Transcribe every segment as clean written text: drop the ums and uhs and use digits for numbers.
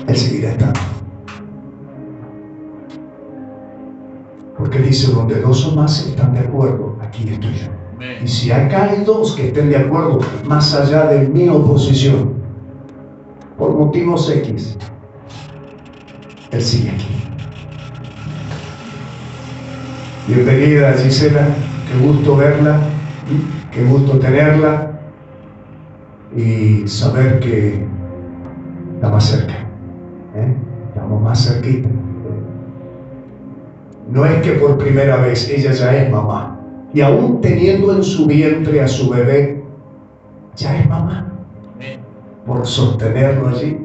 Él seguirá estando. Porque dice, donde dos o más están de acuerdo, aquí estoy yo. Y si acá hay dos que estén de acuerdo, más allá de mi oposición, por motivos X, Él sigue aquí. Bienvenida, Gisela, qué gusto verla, qué gusto tenerla y saber que está más cerca, estamos más cerquita. No es que por primera vez, ella ya es mamá, y aún teniendo en su vientre a su bebé, ya es mamá. Por sostenerlo allí,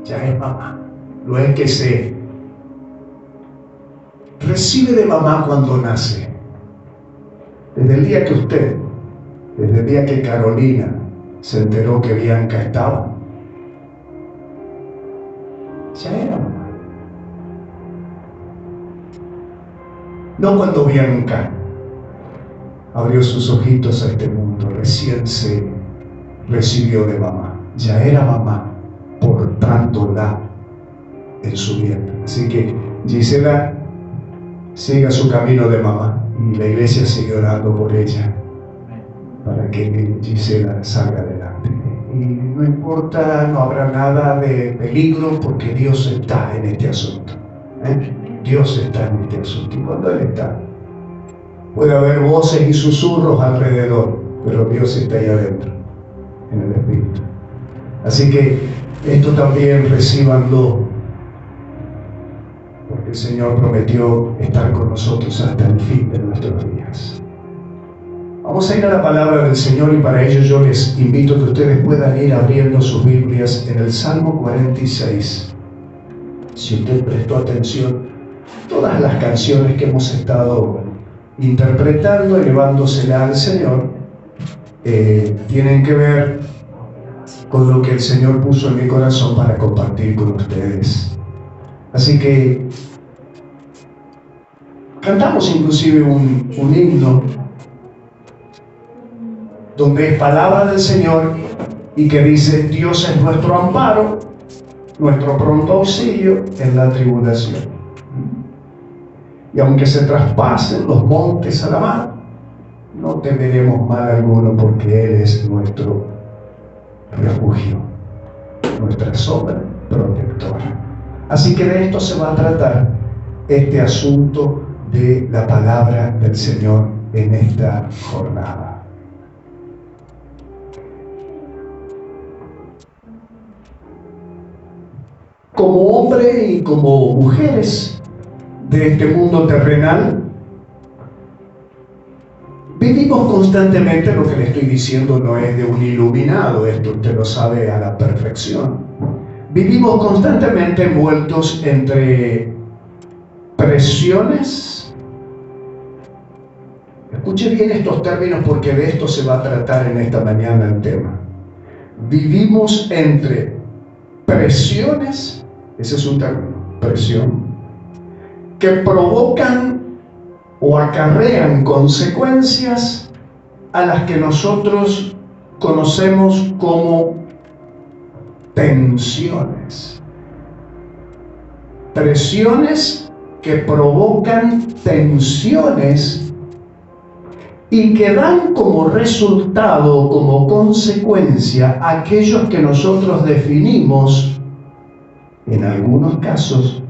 ya es mamá. No es que se recibe de mamá cuando nace. Desde el día que usted, desde el día que Carolina se enteró que Bianca estaba, ya era mamá. No cuando Bianca abrió sus ojitos a este mundo, recién se recibió de mamá, ya era mamá portándola en su vientre. Así que Gisela siga su camino de mamá y la iglesia sigue orando por ella para que Gisela salga adelante. Y no importa, no habrá nada de peligro porque Dios está en este asunto. Dios está en este asunto. Y cuando Él está, puede haber voces y susurros alrededor, pero Dios está ahí adentro, en el Espíritu. Así que esto también recíbanlo, porque el Señor prometió estar con nosotros hasta el fin de nuestros días. Vamos a ir a la palabra del Señor y para ello yo les invito a que ustedes puedan ir abriendo sus Biblias en el Salmo 46. Si usted prestó atención, todas las canciones que hemos estado interpretando, elevándosela al Señor, tienen que ver con lo que el Señor puso en mi corazón para compartir con ustedes. Así que cantamos inclusive un himno donde es palabra del Señor y que dice: Dios es nuestro amparo, nuestro pronto auxilio en la tribulación. Y aunque se traspasen los montes a la mar, no temeremos mal alguno, porque Él es nuestro refugio, nuestra sombra protectora. Así que de esto se va a tratar este asunto de la palabra del Señor en esta jornada. Como hombre y como mujeres de este mundo terrenal, vivimos constantemente, lo que le estoy diciendo no es de un iluminado, esto usted lo sabe a la perfección. Vivimos constantemente envueltos entre presiones. Escuche bien estos términos porque de esto se va a tratar en esta mañana el tema. Vivimos entre presiones, ese es un término, presión, que provocan o acarrean consecuencias a las que nosotros conocemos como tensiones. Presiones que provocan tensiones y que dan como resultado, como consecuencia, aquellos que nosotros definimos, en algunos casos,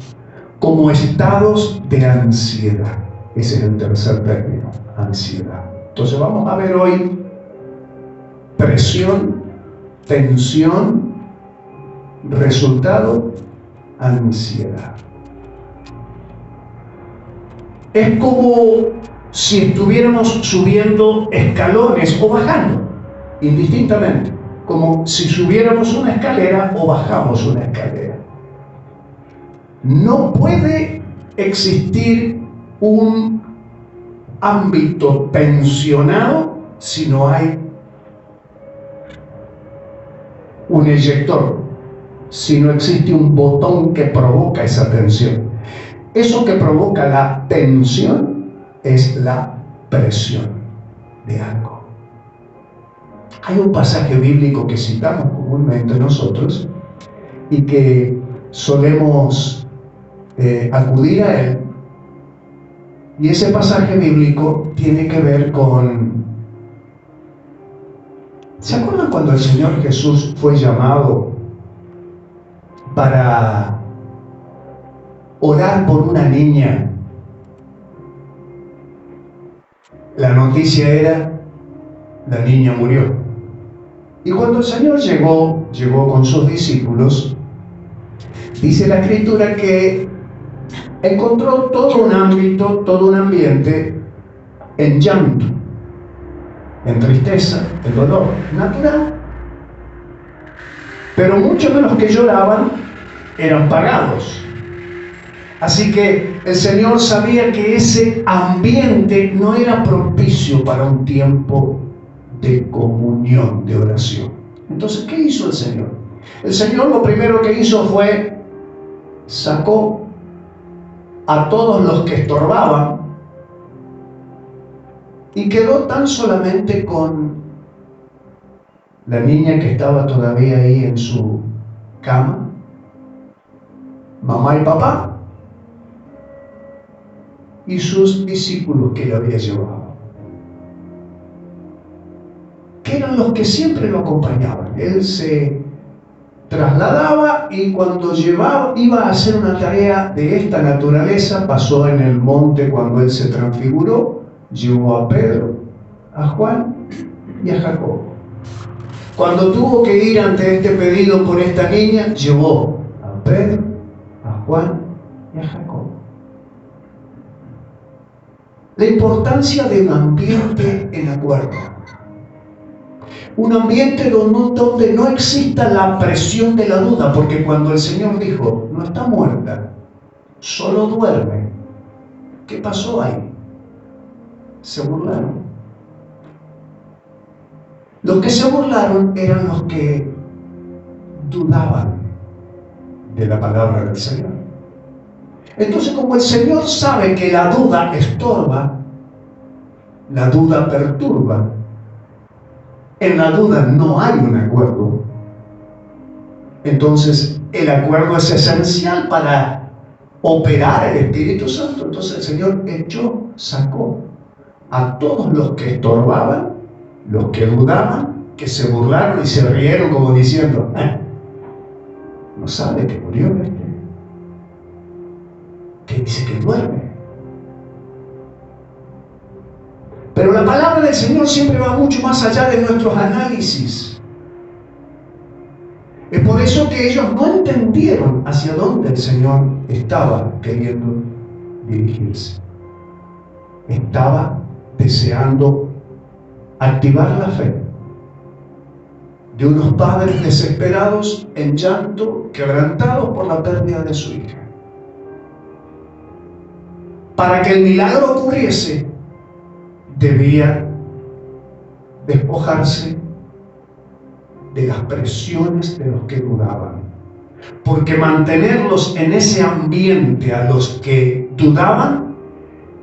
como estados de ansiedad. Ese es el tercer término, ansiedad. Entonces vamos a ver hoy presión, tensión, resultado, ansiedad. Es como si estuviéramos subiendo escalones o bajando, indistintamente, como si subiéramos una escalera o bajamos una escalera. No puede existir un ámbito tensionado si no hay un eyector, si no existe un botón que provoca esa tensión. Eso que provoca la tensión es la presión de algo. Hay un pasaje bíblico que citamos comúnmente nosotros y que solemos acudir a él. Y ese pasaje bíblico tiene que ver con... ¿Se acuerdan cuando el Señor Jesús fue llamado para orar por una niña? La noticia era, la niña murió. Y cuando el Señor llegó con sus discípulos, dice la Escritura que encontró todo un ámbito, todo un ambiente en llanto, en tristeza, en dolor natural. Pero muchos de los que lloraban eran pagados. Así que el Señor sabía que ese ambiente no era propicio para un tiempo de comunión, de oración. Entonces, ¿qué hizo el Señor? El Señor lo primero que hizo fue sacó a todos los que estorbaban y quedó tan solamente con la niña que estaba todavía ahí en su cama, mamá y papá, y sus discípulos que le había llevado, que eran los que siempre lo acompañaban. Él se trasladaba y cuando iba a hacer una tarea de esta naturaleza, pasó en el monte cuando él se transfiguró, llevó a Pedro, a Juan y a Jacobo. Cuando tuvo que ir ante este pedido por esta niña, llevó a Pedro, a Juan y a Jacobo. La importancia de un ambiente en acuerdo. Un ambiente donde no exista la presión de la duda, porque cuando el Señor dijo, no está muerta, solo duerme, ¿qué pasó ahí? Se burlaron. Los que se burlaron eran los que dudaban de la palabra del Señor. Entonces, como el Señor sabe que la duda estorba, la duda perturba, en la duda no hay un acuerdo. Entonces, el acuerdo es esencial para operar el Espíritu Santo. Entonces, el Señor sacó a todos los que estorbaban, los que dudaban, que se burlaron y se rieron como diciendo, no sabe que murió que dice que duerme. Pero la palabra del Señor siempre va mucho más allá de nuestros análisis. Es por eso que ellos no entendieron hacia dónde el Señor estaba queriendo dirigirse. Estaba deseando activar la fe de unos padres desesperados en llanto, quebrantados por la pérdida de su hija. Para que el milagro ocurriese, debía despojarse de las presiones de los que dudaban. Porque mantenerlos en ese ambiente a los que dudaban,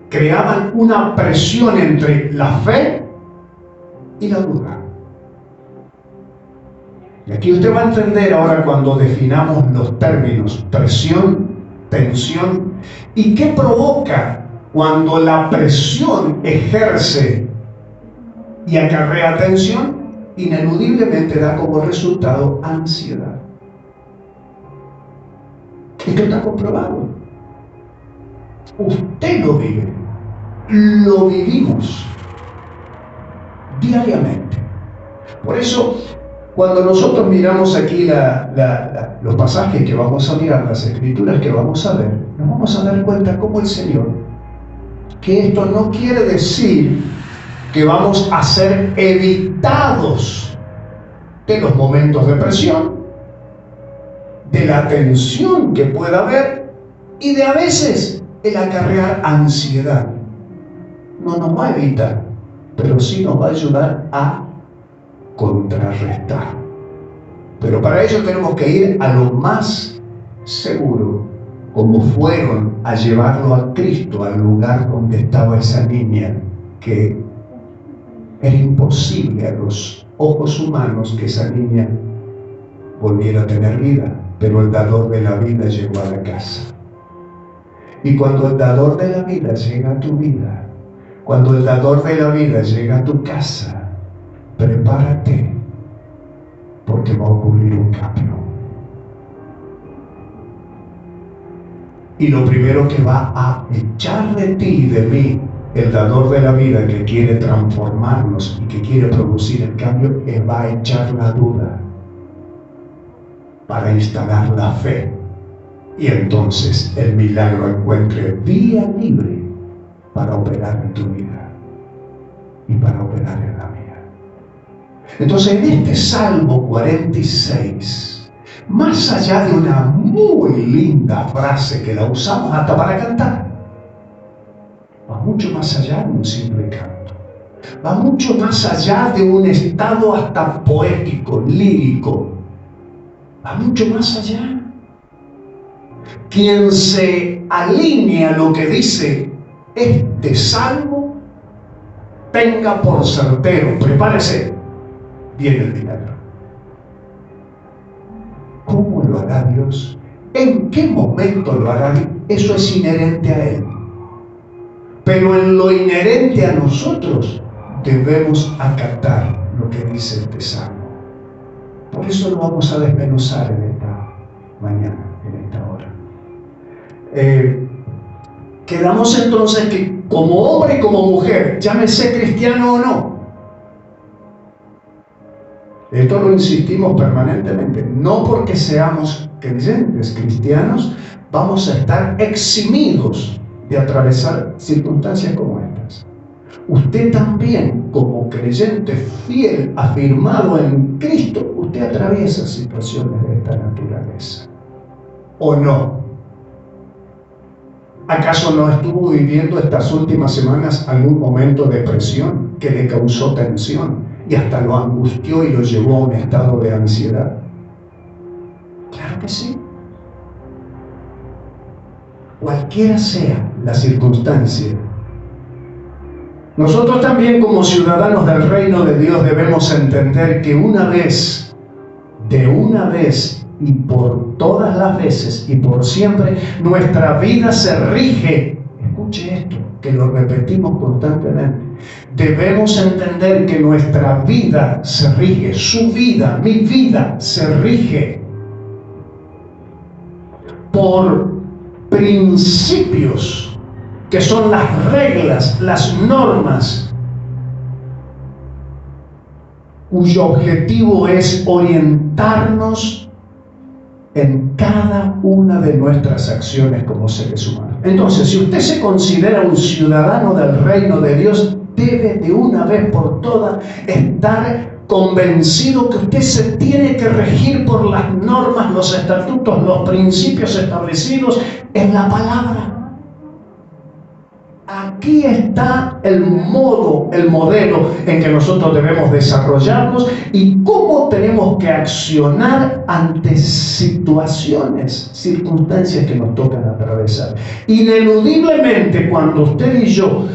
creaban una presión entre la fe y la duda. Y aquí usted va a entender ahora cuando definamos los términos presión, tensión, y qué provoca cuando la presión ejerce y acarrea tensión, ineludiblemente da como resultado ansiedad. Esto está comprobado. Usted lo vive, lo vivimos diariamente. Por eso, cuando nosotros miramos aquí los pasajes que vamos a mirar, las escrituras que vamos a ver, nos vamos a dar cuenta cómo el Señor, que esto no quiere decir que vamos a ser evitados de los momentos de presión, de la tensión que pueda haber y de a veces el acarrear ansiedad. No nos va a evitar, pero sí nos va a ayudar a contrarrestar. Pero para ello tenemos que ir a lo más seguro, como fueron a llevarlo a Cristo al lugar donde estaba esa niña, que era imposible a los ojos humanos que esa niña volviera a tener vida, pero el dador de la vida llegó a la casa. Y cuando el dador de la vida llega a tu vida, cuando el dador de la vida llega a tu casa, prepárate, porque va a ocurrir un cambio. Y lo primero que va a echar de ti y de mí el dador de la vida, que quiere transformarnos y que quiere producir el cambio, va a echar la duda para instalar la fe. Y entonces el milagro encuentre vía libre para operar en tu vida y para operar en la mía. Entonces, en este Salmo 46, más allá de una muy linda frase que la usamos hasta para cantar, va mucho más allá de un simple canto. Va mucho más allá de un estado hasta poético, lírico. Va mucho más allá. Quien se alinea a lo que dice este salmo, tenga por certero, prepárese, viene el milagro. ¿Cómo lo hará Dios? ¿En qué momento lo hará Dios? Eso es inherente a Él. Pero en lo inherente a nosotros debemos acatar lo que dice este salmo. Por eso lo vamos a desmenuzar en esta mañana, en esta hora. Quedamos entonces que como hombre y como mujer, llámese cristiano o no, esto lo insistimos permanentemente, no porque seamos creyentes cristianos vamos a estar eximidos de atravesar circunstancias como estas. Usted también, como creyente fiel, afirmado en Cristo, usted atraviesa situaciones de esta naturaleza, ¿o no? ¿Acaso no estuvo viviendo estas últimas semanas algún momento de presión que le causó tensión y hasta lo angustió y lo llevó a un estado de ansiedad? Claro que sí. Cualquiera sea la circunstancia, nosotros también como ciudadanos del reino de Dios debemos entender que de una vez y por todas las veces y por siempre, nuestra vida se rige. Escuche esto, que lo repetimos constantemente. Debemos entender que nuestra vida se rige, su vida, mi vida se rige por principios que son las reglas, las normas, cuyo objetivo es orientarnos en cada una de nuestras acciones como seres humanos. Entonces, si usted se considera un ciudadano del reino de Dios, debe de una vez por todas estar convencido que usted se tiene que regir por las normas, los estatutos, los principios establecidos en la palabra. Aquí está el modo, el modelo en que nosotros debemos desarrollarnos y cómo tenemos que accionar ante situaciones, circunstancias que nos tocan atravesar. Ineludiblemente, cuando usted y yo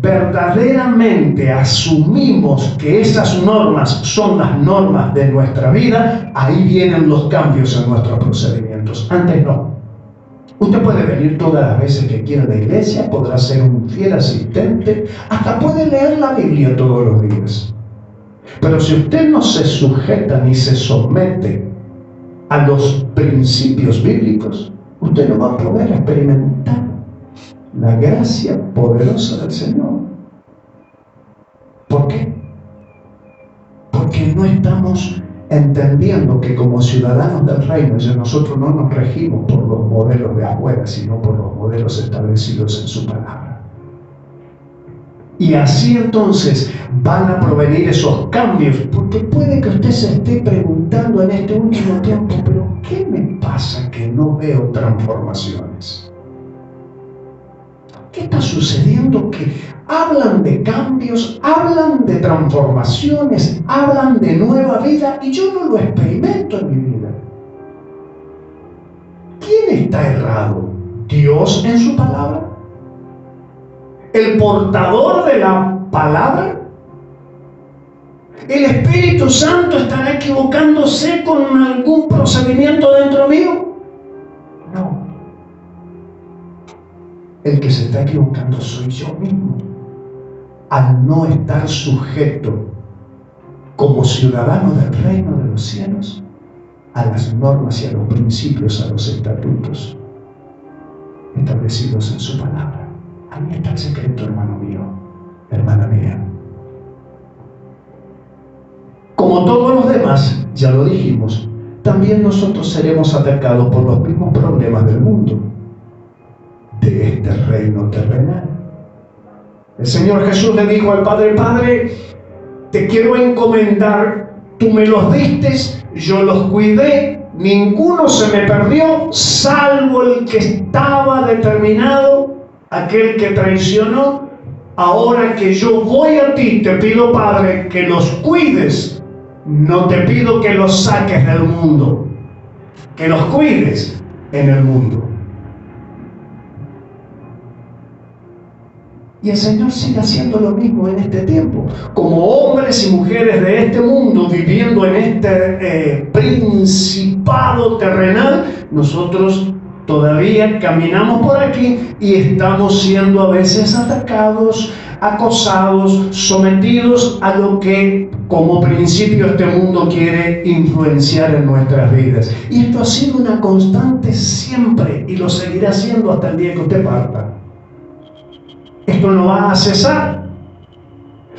verdaderamente asumimos que esas normas son las normas de nuestra vida, ahí vienen los cambios en nuestros procedimientos. Antes no. Usted puede venir todas las veces que quiera a la iglesia, podrá ser un fiel asistente, hasta puede leer la Biblia todos los días. Pero si usted no se sujeta ni se somete a los principios bíblicos, usted no va a poder experimentar la gracia poderosa del Señor. ¿Por qué? Porque no estamos entendiendo que como ciudadanos del reino, ya nosotros no nos regimos por los modelos de afuera, sino por los modelos establecidos en su palabra. Y así entonces van a provenir esos cambios, porque puede que usted se esté preguntando en este último tiempo, pero ¿qué me pasa que no veo transformaciones? ¿Qué está sucediendo? Que hablan de cambios, hablan de transformaciones, hablan de nueva vida y yo no lo experimento en mi vida. ¿Quién está errado? ¿Dios en su palabra? ¿El portador de la palabra? ¿El Espíritu Santo estará equivocándose con algún procedimiento dentro mío? No. El que se está equivocando soy yo mismo, al no estar sujeto como ciudadano del reino de los cielos a las normas y a los principios, a los estatutos establecidos en su palabra. Ahí está el secreto, hermano mío, hermana mía. Como todos los demás, ya lo dijimos, también nosotros seremos atacados por los mismos problemas del mundo, de este reino terrenal. El Señor Jesús le dijo al Padre: Padre, te quiero encomendar, tú me los diste, yo los cuidé, ninguno se me perdió, salvo el que estaba determinado, aquel que traicionó. Ahora que yo voy a ti, te pido, Padre, que los cuides. No te pido que los saques del mundo, que los cuides en el mundo. Y el Señor sigue haciendo lo mismo en este tiempo. Como hombres y mujeres de este mundo, viviendo en este principado terrenal, nosotros todavía caminamos por aquí y estamos siendo a veces atacados, acosados, sometidos a lo que como principio este mundo quiere influenciar en nuestras vidas. Y esto ha sido una constante siempre y lo seguirá siendo hasta el día que usted parta. Esto no va a cesar.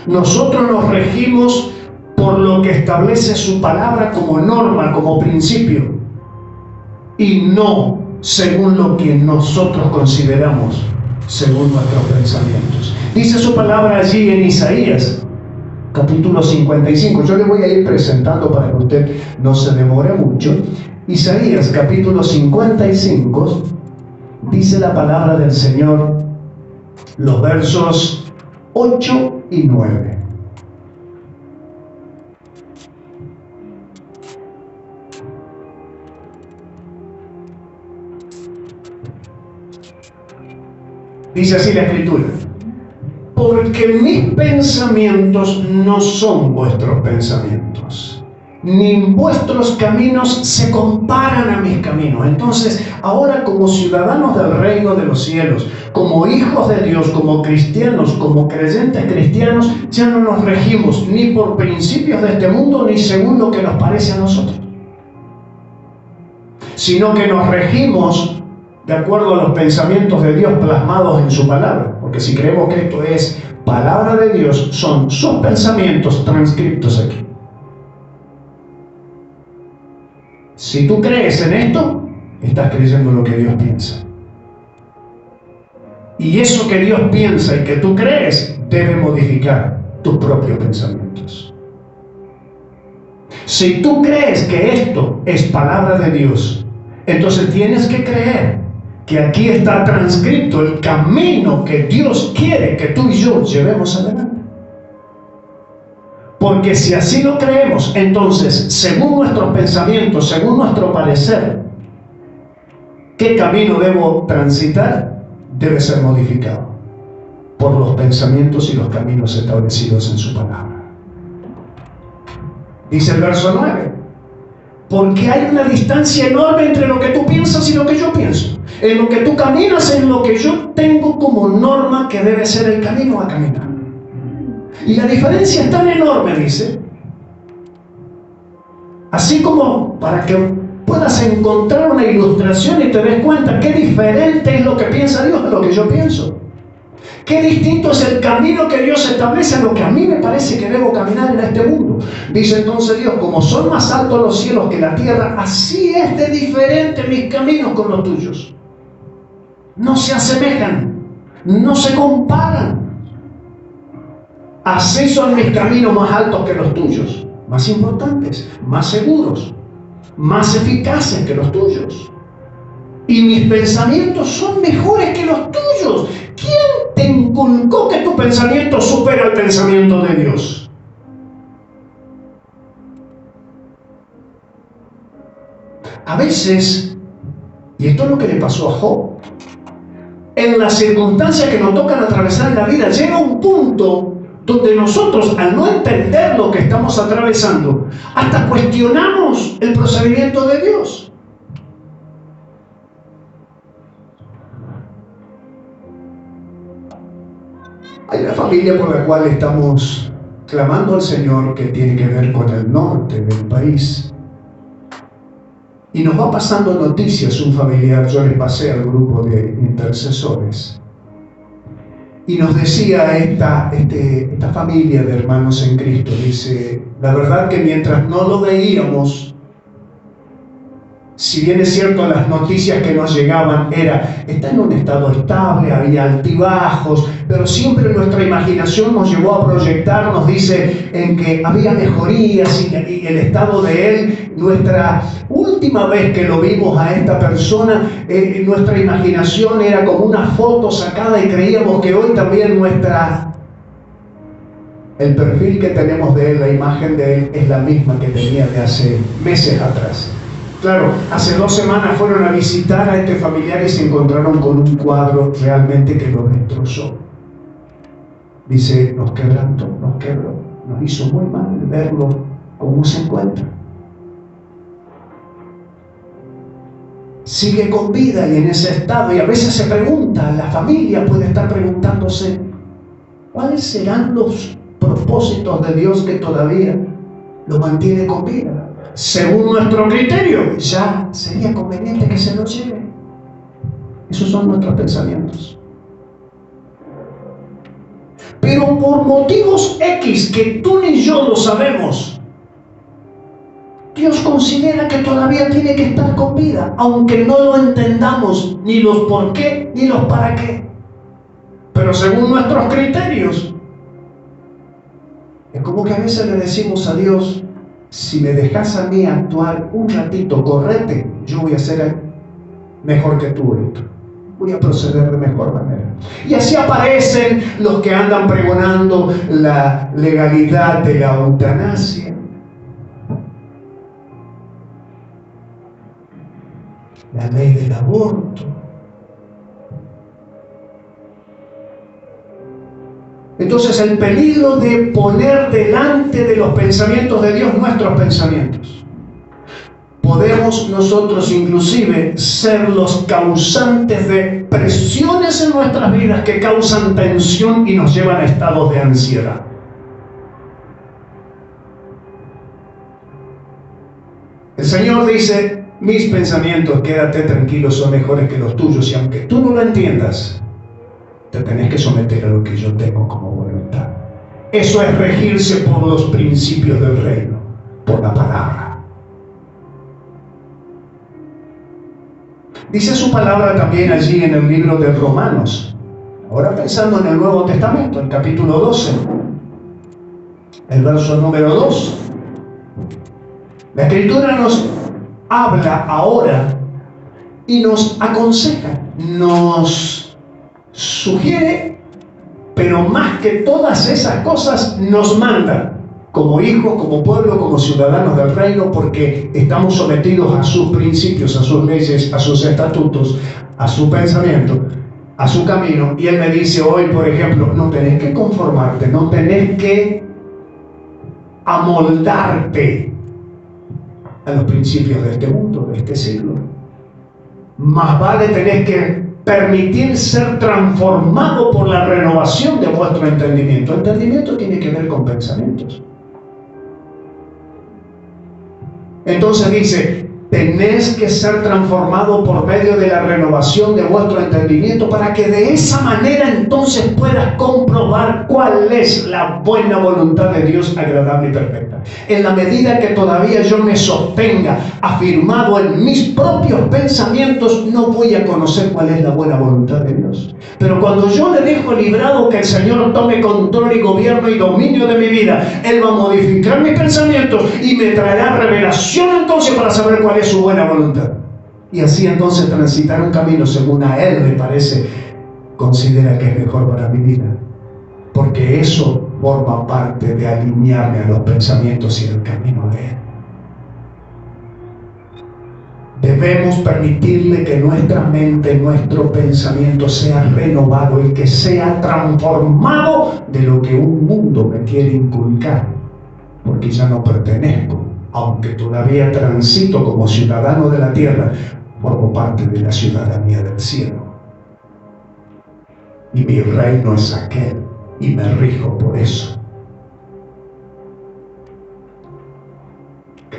Nosotros nos regimos por lo que establece su palabra como norma, como principio, y no según lo que nosotros consideramos, según nuestros pensamientos. Dice su palabra allí en Isaías, capítulo 55. Yo le voy a ir presentando para que usted no se demore mucho. Isaías, capítulo 55, dice la palabra del Señor, los versos 8 y 9. Dice así la Escritura: porque mis pensamientos no son vuestros pensamientos, ni vuestros caminos se comparan a mis caminos. Entonces, ahora como ciudadanos del reino de los cielos, como hijos de Dios, como cristianos, como creyentes cristianos, ya no nos regimos ni por principios de este mundo, ni según lo que nos parece a nosotros, sino que nos regimos de acuerdo a los pensamientos de Dios plasmados en su palabra. Porque si creemos que esto es palabra de Dios, son sus pensamientos transcritos aquí. Si tú crees en esto, estás creyendo lo que Dios piensa. Y eso que Dios piensa y que tú crees debe modificar tus propios pensamientos. Si tú crees que esto es palabra de Dios, entonces tienes que creer que aquí está transcrito el camino que Dios quiere que tú y yo llevemos adelante. Porque si así lo creemos, entonces, según nuestros pensamientos, según nuestro parecer, ¿qué camino debo transitar? Debe ser modificado por los pensamientos y los caminos establecidos en su palabra. Dice el verso 9: porque hay una distancia enorme entre lo que tú piensas y lo que yo pienso. En lo que tú caminas, en lo que yo tengo como norma que debe ser el camino a caminar. Y la diferencia es tan enorme, dice, así como para que puedas encontrar una ilustración y te des cuenta qué diferente es lo que piensa Dios de lo que yo pienso. Qué distinto es el camino que Dios establece a lo que a mí me parece que debo caminar en este mundo. Dice entonces Dios: como son más altos los cielos que la tierra, así es de diferente mis caminos con los tuyos. No se asemejan, no se comparan. Así son mis caminos más altos que los tuyos, más importantes, más seguros, más eficaces que los tuyos. Y mis pensamientos son mejores que los tuyos. ¿Quién te inculcó que tu pensamiento supera el pensamiento de Dios? A veces, y esto es lo que le pasó a Job, en las circunstancias que nos tocan atravesar en la vida, llega un punto donde nosotros, al no entender lo que estamos atravesando, hasta cuestionamos el procedimiento de Dios. Hay una familia por la cual estamos clamando al Señor que tiene que ver con el norte del país. Y nos va pasando noticias un familiar, yo le pasé al grupo de intercesores. Y nos decía esta familia de hermanos en Cristo, dice, la verdad que mientras no lo veíamos, si bien es cierto las noticias que nos llegaban está en un estado estable, había altibajos, pero siempre nuestra imaginación nos llevó a proyectar, nos dice, en que había mejorías y el estado de él. Nuestra última vez que lo vimos a esta persona, nuestra imaginación era como una foto sacada y creíamos que hoy también el perfil que tenemos de él, la imagen de él, es la misma que tenía de hace meses atrás. Claro, hace 2 semanas fueron a visitar a este familiar y se encontraron con un cuadro realmente que lo destrozó. Dice, nos quebrantó, nos quebró, nos hizo muy mal verlo cómo se encuentra. Sigue con vida y en ese estado, y a veces se pregunta, la familia puede estar preguntándose, ¿cuáles serán los propósitos de Dios que todavía lo mantiene con vida? Según nuestro criterio, ya sería conveniente que se lo lleve. Esos son nuestros pensamientos. Pero por motivos X que tú ni yo lo sabemos, Dios considera que todavía tiene que estar con vida, aunque no lo entendamos, ni los por qué, ni los para qué. Pero según nuestros criterios, es como que a veces le decimos a Dios, si me dejas a mí actuar un ratito, correte, yo voy a hacer mejor que tú esto. Voy a proceder de mejor manera. Y así aparecen los que andan pregonando la legalidad de la eutanasia. La ley del aborto. Entonces el peligro de poner delante de los pensamientos de Dios nuestros pensamientos. Podemos nosotros inclusive ser los causantes de presiones en nuestras vidas que causan tensión y nos llevan a estados de ansiedad. El Señor dice, mis pensamientos, quédate tranquilo, son mejores que los tuyos, y aunque tú no lo entiendas, te tenés que someter a lo que yo tengo como voluntad. Eso es regirse por los principios del reino, por la palabra. Dice su palabra también allí en el libro de Romanos, ahora pensando en el Nuevo Testamento, el capítulo 12, el verso número 2. La Escritura nos habla ahora y nos aconseja, nos sugiere, pero más que todas esas cosas nos manda, como hijos, como pueblo, como ciudadanos del reino, porque estamos sometidos a sus principios, a sus leyes, a sus estatutos, a su pensamiento, a su camino. Y Él me dice hoy, por ejemplo, no tenés que conformarte, no tenés que amoldarte a los principios de este mundo, de este siglo. Más vale tenés que permitir ser transformado por la renovación de vuestro entendimiento. Entendimiento tiene que ver con pensamientos. Entonces dice, tenés que ser transformado por medio de la renovación de vuestro entendimiento para que de esa manera entonces puedas comprobar cuál es la buena voluntad de Dios, agradable y perfecta. En la medida que todavía yo me sostenga afirmado en mis propios pensamientos, no voy a conocer cuál es la buena voluntad de Dios. Pero cuando yo le dejo librado que el Señor tome control y gobierno y dominio de mi vida, Él va a modificar mis pensamientos y me traerá revelación entonces para saber cuál es su buena voluntad. Y así entonces transitar un camino según a Él me parece, considera que es mejor para mi vida. Porque eso forma parte de alinearme a los pensamientos y el camino de Él. Debemos permitirle que nuestra mente, nuestro pensamiento sea renovado y que sea transformado de lo que un mundo me quiere inculcar, porque ya no pertenezco, aunque todavía transito como ciudadano de la tierra, formo parte de la ciudadanía del cielo. Y mi reino es aquel, y me rijo por eso.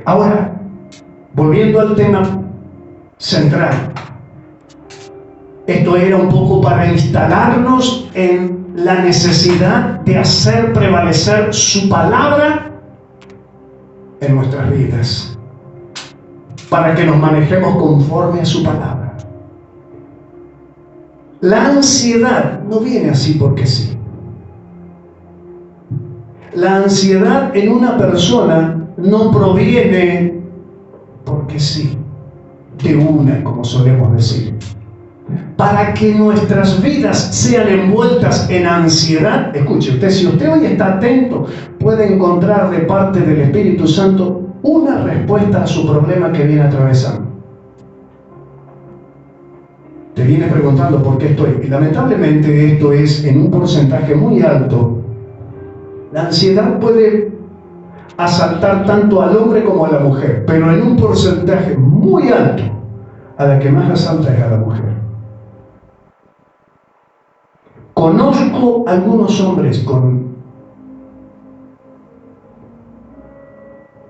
Ahora, volviendo al tema central, esto era un poco para instalarnos en la necesidad de hacer prevalecer su palabra en nuestras vidas, para que nos manejemos conforme a su palabra. La ansiedad no viene así porque sí. La ansiedad en una persona no proviene porque sí, de una, como solemos decir. Para que nuestras vidas sean envueltas en ansiedad, escuche usted, si usted hoy está atento, puede encontrar de parte del Espíritu Santo una respuesta a su problema que viene atravesando. Te viene preguntando por qué estoy. Y lamentablemente esto es en un porcentaje muy alto. La ansiedad puede asaltar tanto al hombre como a la mujer, pero en un porcentaje muy alto, a la que más asalta es a la mujer. Conozco algunos hombres con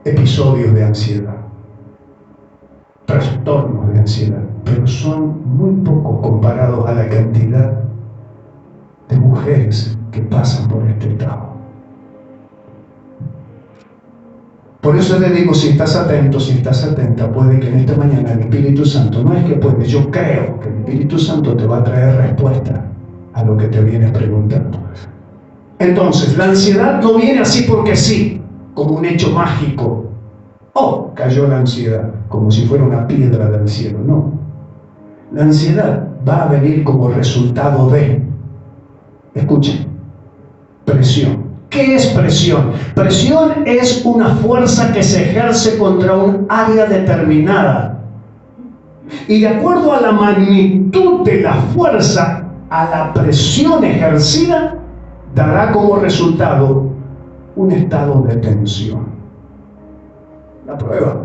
episodios de ansiedad, trastornos de ansiedad, pero son muy pocos comparados a la cantidad de mujeres que pasan por este estado. Por eso le digo, si estás atento, si estás atenta, puede que en esta mañana el Espíritu Santo, no es que puede, yo creo que el Espíritu Santo te va a traer respuesta a lo que te vienes preguntando. Entonces, la ansiedad no viene así porque sí, como un hecho mágico. Oh, cayó la ansiedad, como si fuera una piedra del cielo. No. La ansiedad va a venir como resultado de, escuchen, presión. ¿Qué es presión? Presión es una fuerza que se ejerce contra un área determinada. Y de acuerdo a la magnitud de la fuerza, a la presión ejercida, dará como resultado un estado de tensión. La prueba.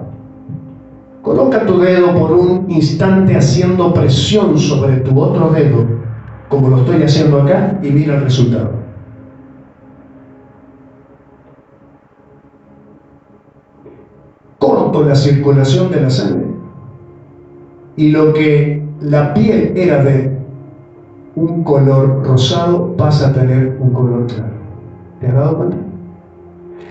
Coloca tu dedo por un instante haciendo presión sobre tu otro dedo, como lo estoy haciendo acá, y mira el resultado. Corto la circulación de la sangre y lo que la piel era de un color rosado pasa a tener un color claro. ¿Te has dado cuenta?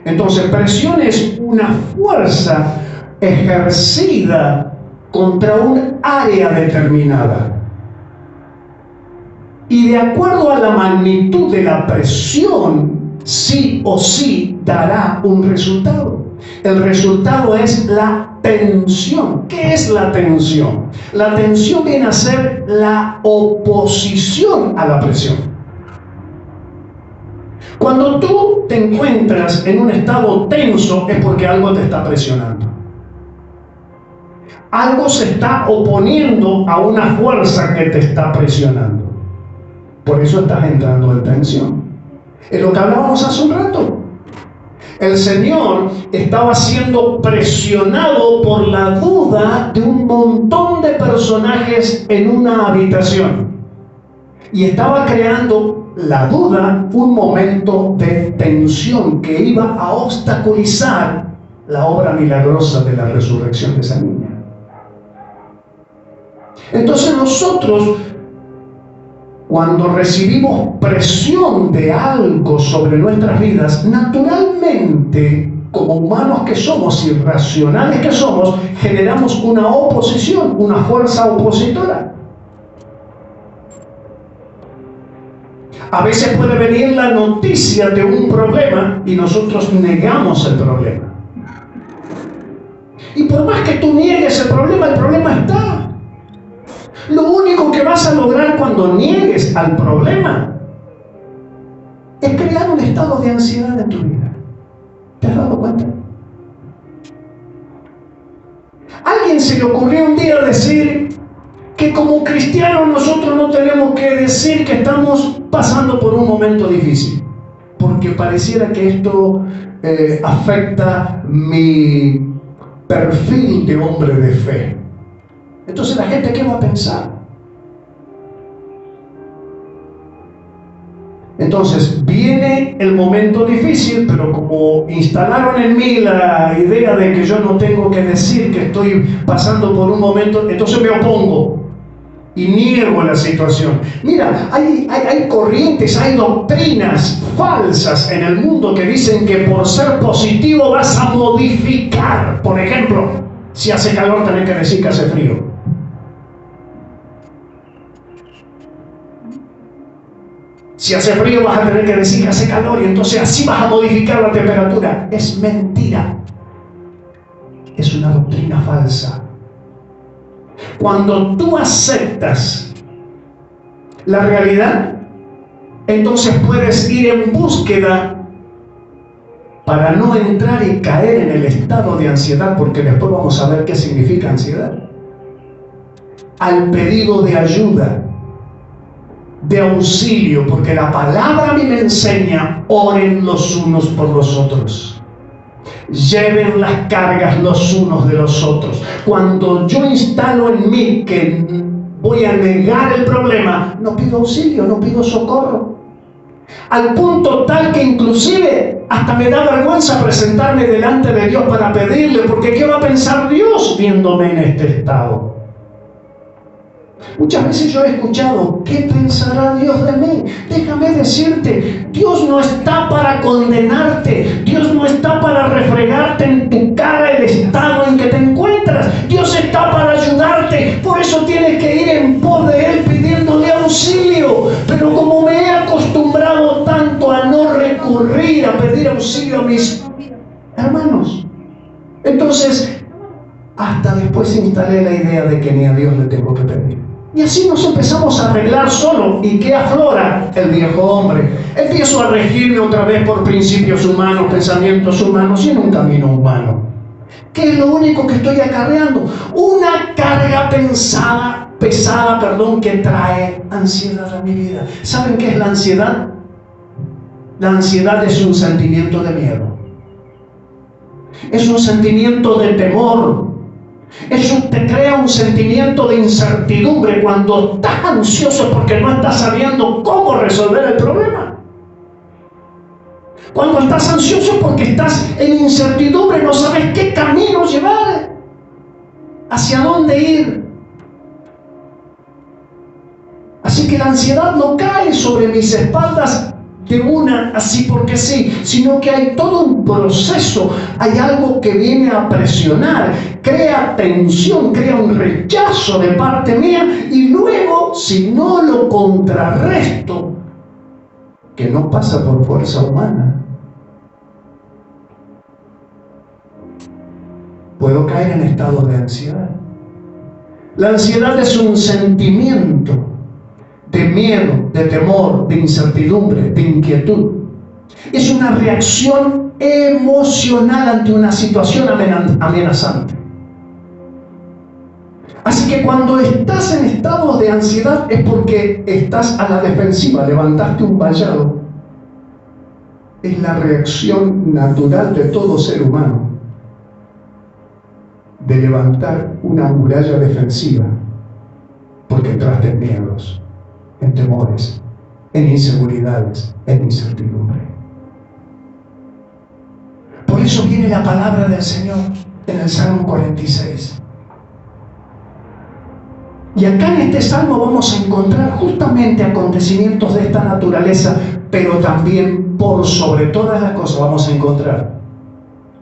Entonces, presión es una fuerza ejercida contra un área determinada. Y de acuerdo a la magnitud de la presión, sí o sí dará un resultado. El resultado es la tensión. ¿Qué es la tensión? La tensión viene a ser la oposición a la presión. Cuando tú te encuentras en un estado tenso es porque algo te está presionando. Algo se está oponiendo a una fuerza que te está presionando. Por eso estás entrando en tensión. Es lo que hablábamos hace un rato. El Señor estaba siendo presionado por la duda de un montón de personajes en una habitación. Y estaba creando la duda un momento de tensión que iba a obstaculizar la obra milagrosa de la resurrección de esa niña. Entonces nosotros, cuando recibimos presión de algo sobre nuestras vidas, naturalmente, como humanos que somos, irracionales que somos, generamos una oposición, una fuerza opositora. A veces puede venir la noticia de un problema y nosotros negamos el problema. Y por más que tú niegues el problema está. Lo único que vas a lograr cuando niegues al problema es crear un estado de ansiedad en tu vida. ¿Te has dado cuenta? Alguien se le ocurrió un día decir que como cristianos nosotros no tenemos que decir que estamos pasando por un momento difícil, porque pareciera que esto afecta mi perfil de hombre de fe. Entonces la gente, ¿qué va a pensar? Entonces viene el momento difícil, pero como instalaron en mí la idea de que yo no tengo que decir que estoy pasando por un momento, entonces me opongo y niego la situación. Mira, hay corrientes, hay doctrinas falsas en el mundo que dicen que por ser positivo vas a modificar. Por ejemplo, si hace calor tenés que decir que hace frío. Si hace frío vas a tener que decir que hace calor y entonces así vas a modificar la temperatura. Es mentira. Es una doctrina falsa. Cuando tú aceptas la realidad, entonces puedes ir en búsqueda para no entrar y caer en el estado de ansiedad, porque después vamos a ver qué significa ansiedad. Al pedido de ayuda, de auxilio, porque la palabra a mí me enseña: oren los unos por los otros, lleven las cargas los unos de los otros. Cuando yo instalo en mí que voy a negar el problema, no pido auxilio, no pido socorro, al punto tal que inclusive hasta me da vergüenza presentarme delante de Dios para pedirle, porque ¿qué va a pensar Dios viéndome en este estado? Muchas veces yo he escuchado: ¿qué pensará Dios de mí? Déjame decirte, Dios no está para condenarte, Dios no está para refregarte en tu cara el estado en que te encuentras, Dios está para ayudarte. Por eso tienes que ir en pos de Él pidiéndole auxilio. Pero como me he acostumbrado tanto a no recurrir a pedir auxilio a mis hermanos, entonces hasta después instalé la idea de que ni a Dios le tengo que pedir. Y así nos empezamos a arreglar solo. ¿Y qué aflora? El viejo hombre. Empiezo a regirme otra vez por principios humanos, pensamientos humanos y en un camino humano. ¿Qué es lo único que estoy acarreando? Una carga pesada, que trae ansiedad a mi vida. ¿Saben qué es la ansiedad? La ansiedad es un sentimiento de miedo. Es un sentimiento de temor. Eso te crea un sentimiento de incertidumbre cuando estás ansioso porque no estás sabiendo cómo resolver el problema. Cuando estás ansioso porque estás en incertidumbre, no sabes qué camino llevar, hacia dónde ir. Así que la ansiedad no cae sobre mis espaldas de una así porque sí, sino que hay todo un proceso, hay algo que viene a presionar, crea tensión, crea un rechazo de parte mía, y luego, si no lo contrarresto, que no pasa por fuerza humana, puedo caer en estado de ansiedad. La ansiedad es un sentimiento de miedo, de temor, de incertidumbre, de inquietud. Es una reacción emocional ante una situación amenazante. Así que cuando estás en estados de ansiedad es porque estás a la defensiva, levantaste un vallado. Es la reacción natural de todo ser humano de levantar una muralla defensiva, porque entraste en miedos, en temores, en inseguridades, en incertidumbre. Por eso viene la palabra del Señor en el Salmo 46. Y acá en este salmo vamos a encontrar justamente acontecimientos de esta naturaleza, pero también, por sobre todas las cosas, vamos a encontrar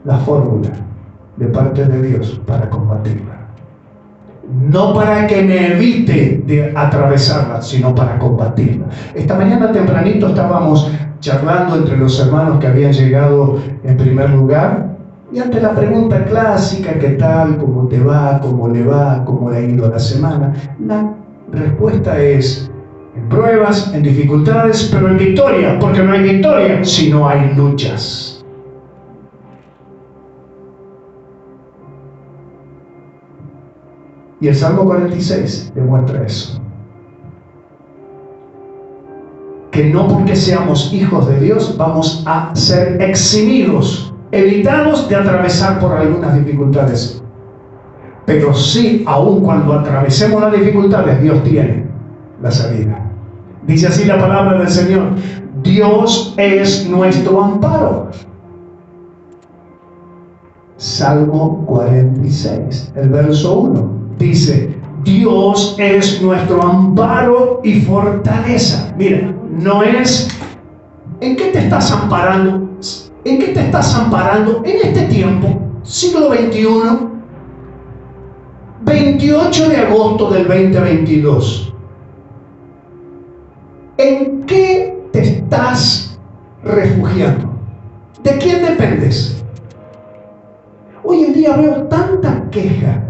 la fórmula de parte de Dios para combatirla. No para que me evite de atravesarla, sino para combatirla. Esta mañana tempranito estábamos charlando entre los hermanos que habían llegado en primer lugar, y ante la pregunta clásica: ¿qué tal? ¿Cómo te va? ¿Cómo le va? ¿Cómo le ha ido la semana? La respuesta es: en pruebas, en dificultades, pero en victoria, porque no hay victoria si no hay luchas. Y el Salmo 46 demuestra eso. Que no porque seamos hijos de Dios vamos a ser eximidos, evitados de atravesar por algunas dificultades. Pero sí, aun cuando atravesemos las dificultades, Dios tiene la salida. Dice así la palabra del Señor: Dios es nuestro amparo. Salmo 46, el verso 1, dice: Dios es nuestro amparo y fortaleza. Mira, no es ¿en qué te estás amparando? ¿En qué te estás amparando en este tiempo? Siglo XXI, 28 de agosto del 2022. ¿En qué te estás refugiando? ¿De quién dependes? Hoy en día veo tanta queja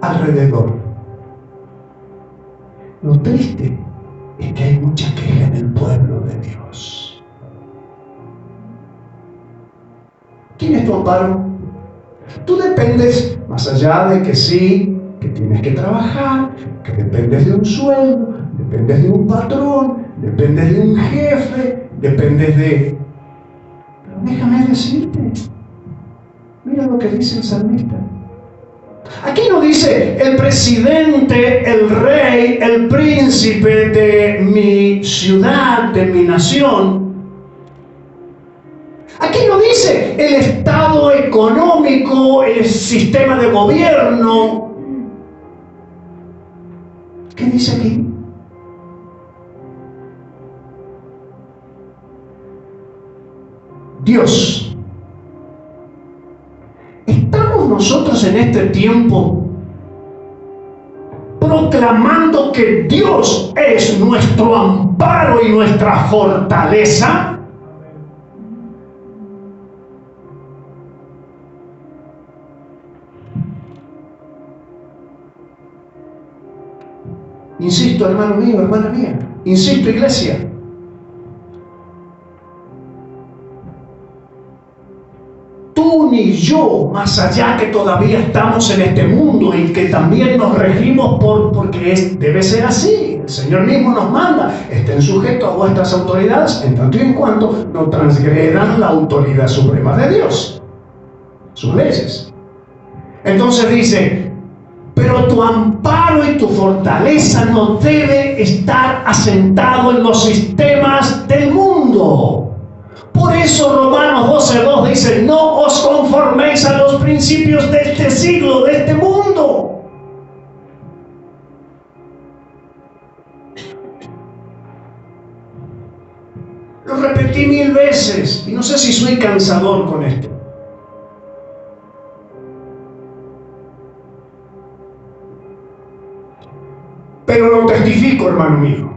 alrededor. Lo triste es que hay mucha queja en el pueblo de Dios. ¿Quién es tu amparo? Tú dependes, más allá de que sí, que tienes que trabajar, que dependes de un sueldo, dependes de un patrón, dependes de un jefe, dependes de... Pero déjame decirte, mira lo que dice el salmista. Aquí no dice el presidente, el rey, el príncipe de mi ciudad, de mi nación. Aquí no dice el estado económico, el sistema de gobierno. ¿Qué dice aquí? Dios. ¿Estamos nosotros en este tiempo proclamando que Dios es nuestro amparo y nuestra fortaleza? Insisto, hermano mío, hermana mía, insisto, iglesia, tú ni yo, más allá que todavía estamos en este mundo y que también nos regimos porque debe ser así. El Señor mismo nos manda: estén sujetos a vuestras autoridades en tanto y en cuanto no transgredan la autoridad suprema de Dios, sus leyes. Entonces dice: pero tu amparo y tu fortaleza no debe estar asentado en los sistemas del mundo. Por eso Romanos 12:2 dice: no os conforméis a los principios de este siglo, de este mundo. Lo repetí 1000 veces y no sé si soy cansador con esto. Pero lo testifico, hermano mío.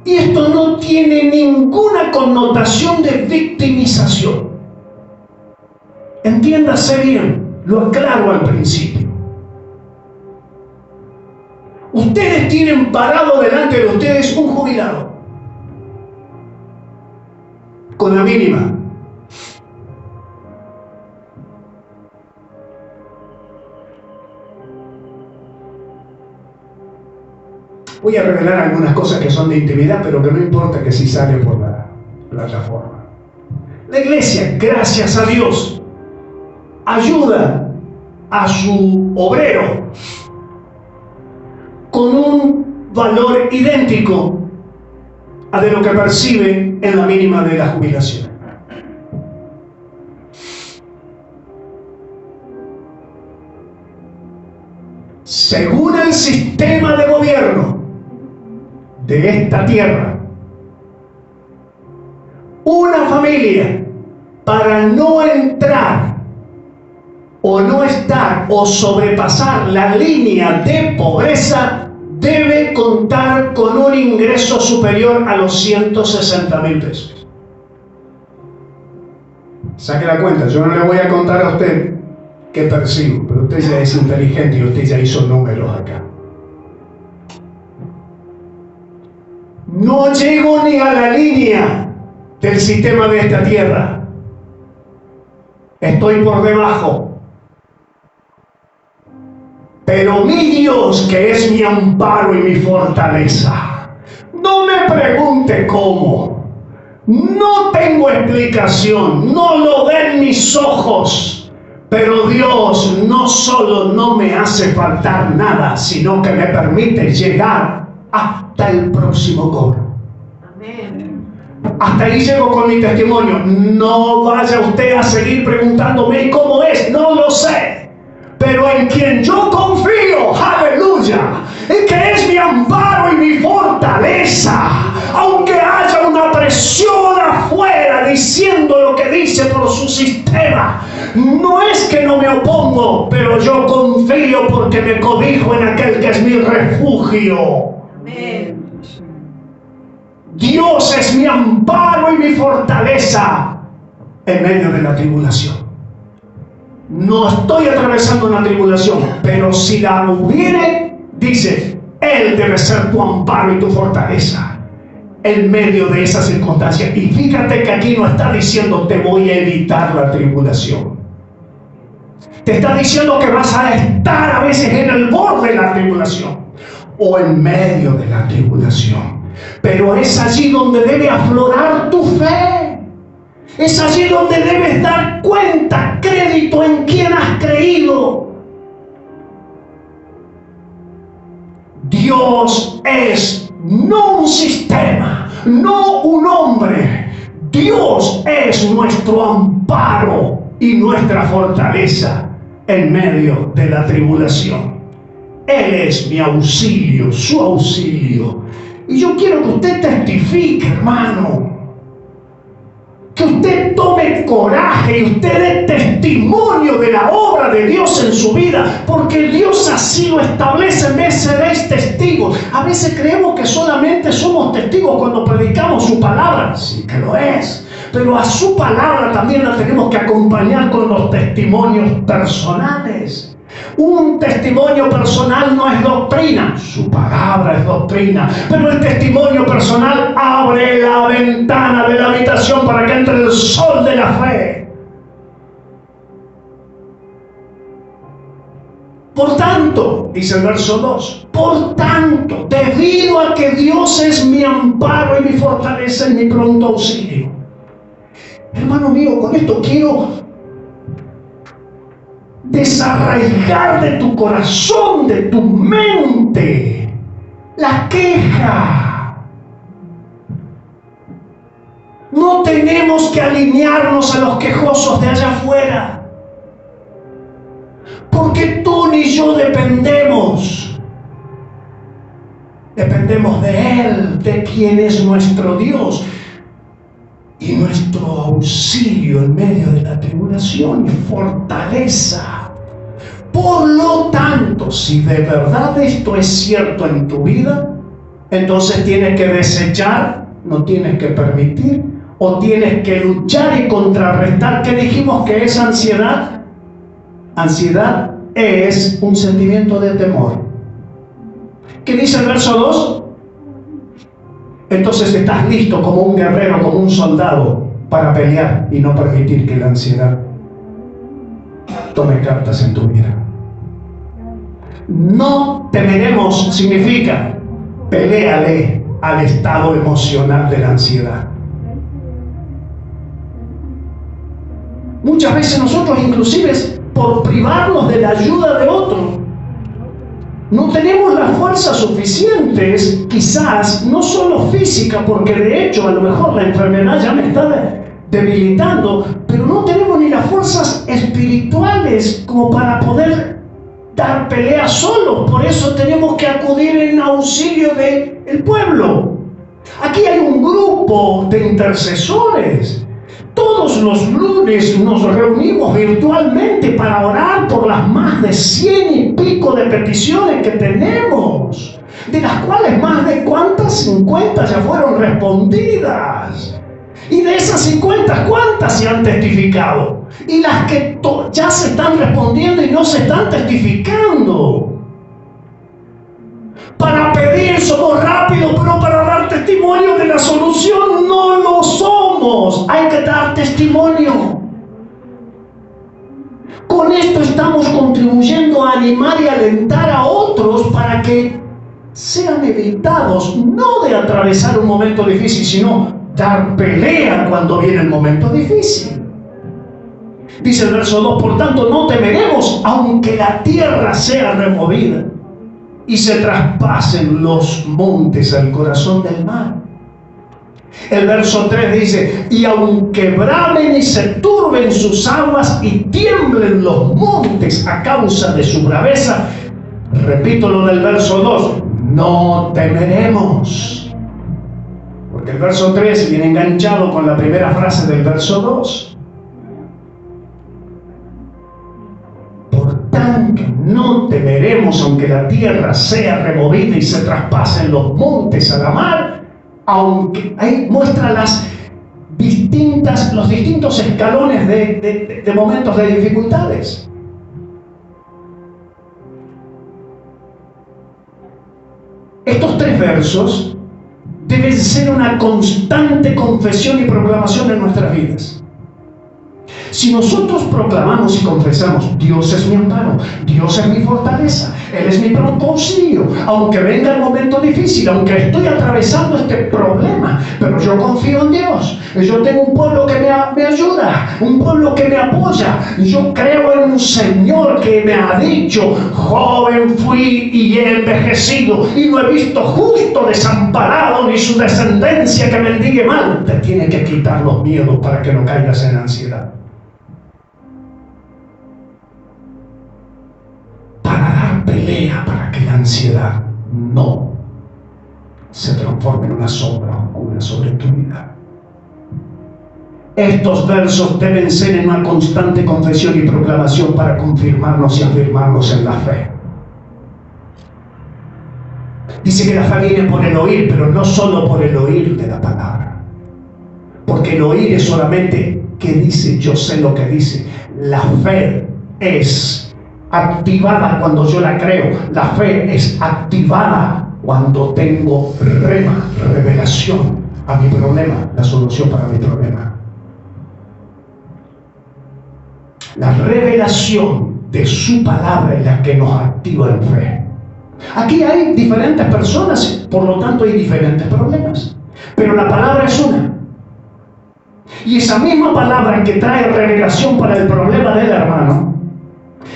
Y esto no tiene ninguna connotación de victimización. Entiéndase bien, lo aclaro al principio. Ustedes tienen parado delante de ustedes un jubilado, con la mínima. Voy a revelar algunas cosas que son de intimidad, pero que no importa que si sale por la plataforma. La iglesia, gracias a Dios, ayuda a su obrero con un valor idéntico a de lo que percibe en la mínima de la jubilación. Según el sistema de gobierno de esta tierra, una familia, para no entrar o no estar o sobrepasar la línea de pobreza, debe contar con un ingreso superior a los 160,000 pesos. Saque la cuenta, yo no le voy a contar a usted qué percibo, pero usted ya es inteligente y usted ya hizo números acá. No llego ni a la línea del sistema de esta tierra. Estoy por debajo. Pero mi Dios, que es mi amparo y mi fortaleza. No me pregunte cómo. No tengo explicación. No lo ven mis ojos. Pero Dios no solo no me hace faltar nada, sino que me permite llegar hasta el próximo cobro. Amén. Hasta ahí llego con mi testimonio. No vaya usted a seguir preguntándome cómo es. No lo sé. Pero en quien yo confío, aleluya, en que es mi amparo y mi fortaleza, aunque haya una presión afuera diciendo lo que dice por su sistema, no es que no me opongo, pero yo confío porque me cobijo en aquel que es mi refugio. Amén. Dios es mi amparo y mi fortaleza en medio de la tribulación. No estoy atravesando una tribulación, pero si la hubiere, dice, Él debe ser tu amparo y tu fortaleza en medio de esa circunstancia. Y fíjate que aquí no está diciendo te voy a evitar la tribulación. Te está diciendo que vas a estar a veces en el borde de la tribulación o en medio de la tribulación. Pero es allí donde debe aflorar tu fe. Es allí donde debes dar cuenta, crédito en quien has creído. Dios es no un sistema, no un hombre. Dios es nuestro amparo y nuestra fortaleza en medio de la tribulación. Él es mi auxilio, su auxilio. Y yo quiero que usted testifique, hermano. Que usted tome coraje y usted dé testimonio de la obra de Dios en su vida, porque Dios así lo establece. Me seréis testigos. A veces creemos que solamente somos testigos cuando predicamos su palabra. Sí que lo es, pero a su palabra también la tenemos que acompañar con los testimonios personales. Un testimonio personal no es doctrina, su palabra es doctrina, pero el testimonio personal abre la ventana de la habitación para que entre el sol de la fe. Por tanto, dice el verso 2, por tanto, debido a que Dios es mi amparo y mi fortaleza y mi pronto auxilio. Hermano mío, con esto quiero desarraigar de tu corazón, de tu mente, la queja. No tenemos que alinearnos a los quejosos de allá afuera, porque tú ni yo dependemos de Él, de quien es nuestro Dios y nuestro auxilio en medio de la tribulación y fortaleza. Por lo tanto, si de verdad esto es cierto en tu vida, entonces tienes que desechar, no tienes que permitir, o tienes que luchar y contrarrestar. ¿Qué dijimos que es ansiedad? Ansiedad es un sentimiento de temor. ¿Qué dice el verso 2? Entonces estás listo como un guerrero, como un soldado para pelear y no permitir que la ansiedad tome cartas en tu vida. No temeremos significa peléale al estado emocional de la ansiedad. Muchas veces nosotros, inclusive por privarnos de la ayuda de otro, no tenemos las fuerzas suficientes, quizás no solo física, porque de hecho a lo mejor la enfermedad ya me está debilitando, pero no tenemos ni las fuerzas espirituales como para poder dar pelea solos. Por eso tenemos que acudir en auxilio del pueblo. Aquí hay un grupo de intercesores. Todos los lunes nos reunimos virtualmente para orar por las más de 100 y pico de peticiones que tenemos, de las cuales más de ¿cuántas? 50 ya fueron respondidas. Y de esas 50, ¿cuántas se han testificado? Y las que ya se están respondiendo y no se están testificando. Para pedir somos rápidos, pero para dar testimonio de la solución no lo somos. Hay que dar testimonio. Con con esto estamos contribuyendo a animar y alentar a otros para que sean evitados, no de atravesar un momento difícil, sino dar pelea cuando viene el momento difícil. Dice el verso 2, por tanto no temeremos, aunque la tierra sea removida y se traspasen los montes al corazón del mar. El verso 3 dice, y aunque bramen y se turben sus aguas y tiemblen los montes a causa de su braveza, repito lo del verso 2, no temeremos. Porque el verso 3 viene enganchado con la primera frase del verso 2. Por tanto, no temeremos aunque la tierra sea removida y se traspasen los montes a la mar, aunque ahí muestra los distintos escalones de momentos de dificultades. Estos 3 versos deben ser una constante confesión y proclamación en nuestras vidas. Si nosotros proclamamos y confesamos, Dios es mi amparo, Dios es mi fortaleza, Él es mi pronto auxilio, aunque venga el momento difícil, aunque estoy atravesando este problema, pero yo confío en Dios, yo tengo un pueblo que me ayuda, un pueblo que me apoya, yo creo en un Señor que me ha dicho, joven fui y he envejecido y no he visto justo desamparado ni su descendencia que mendigue mal. Te tiene que quitar los miedos para que no caigas en ansiedad. Pelea para que la ansiedad no se transforme en una sombra oscura sobre tu vida. Estos versos deben ser en una constante confesión y proclamación para confirmarnos y afirmarnos en la fe. Dice que la fe viene por el oír, pero no solo por el oír de la palabra. Porque el oír es solamente que dice, yo sé lo que dice. La fe es activada cuando yo la creo. La fe es activada cuando tengo revelación a mi problema, la solución para mi problema. La revelación de su palabra es la que nos activa en fe. Aquí hay diferentes personas, por lo tanto hay diferentes problemas, pero la palabra es una. Y esa misma palabra que trae revelación para el problema del hermano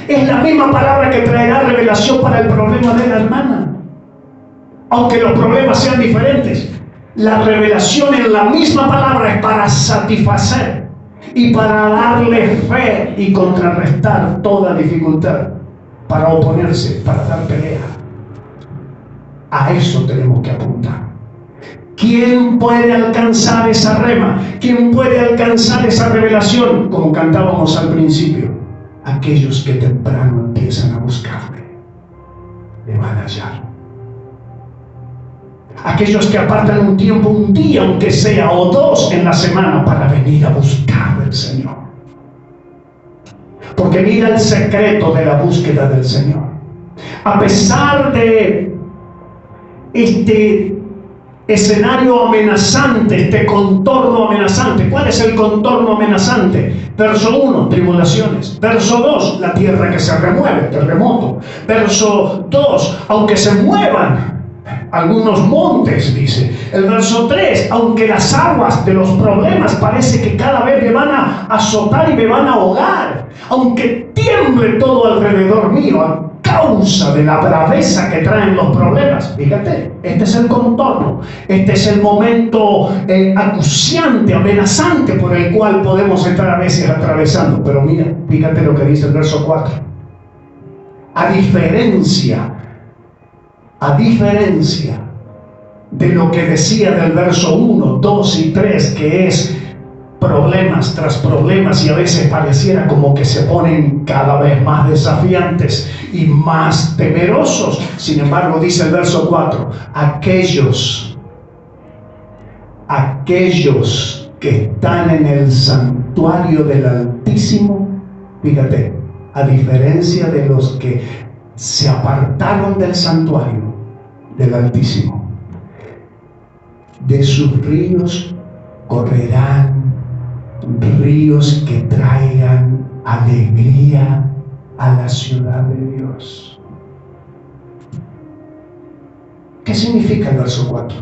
es la misma palabra que traerá revelación para el problema de la hermana. Aunque los problemas sean diferentes, la revelación en la misma palabra es para satisfacer y para darle fe y contrarrestar toda dificultad, para oponerse, para dar pelea. A eso tenemos que apuntar. ¿Quién puede alcanzar esa rema? ¿Quién puede alcanzar esa revelación? Como cantábamos al principio. Aquellos que temprano empiezan a buscarme, me van a hallar. Aquellos que apartan un tiempo, un día, aunque sea, o 2 en la semana, para venir a buscar del Señor. Porque mira el secreto de la búsqueda del Señor. A pesar de este escenario amenazante, este contorno amenazante. ¿Cuál es el contorno amenazante? Verso 1, tribulaciones. Verso 2, la tierra que se remueve, terremoto. Verso 2, aunque se muevan algunos montes, dice. El verso 3, aunque las aguas de los problemas parece que cada vez me van a azotar y me van a ahogar, aunque tiemble todo alrededor mío a causa de la braveza que traen los problemas. Fíjate, este es el contorno, este es el momento acuciante, amenazante por el cual podemos estar a veces atravesando. Pero mira, fíjate lo que dice el verso 4. A diferencia de lo que decía del verso 1, 2 y 3, que es problemas tras problemas, y a veces pareciera como que se ponen cada vez más desafiantes y más temerosos. Sin embargo, dice el verso 4, aquellos que están en el santuario del Altísimo, fíjate, a diferencia de los que se apartaron del santuario del Altísimo, de sus ríos correrán ríos que traigan alegría a la ciudad de Dios. ¿Qué significa el verso 4?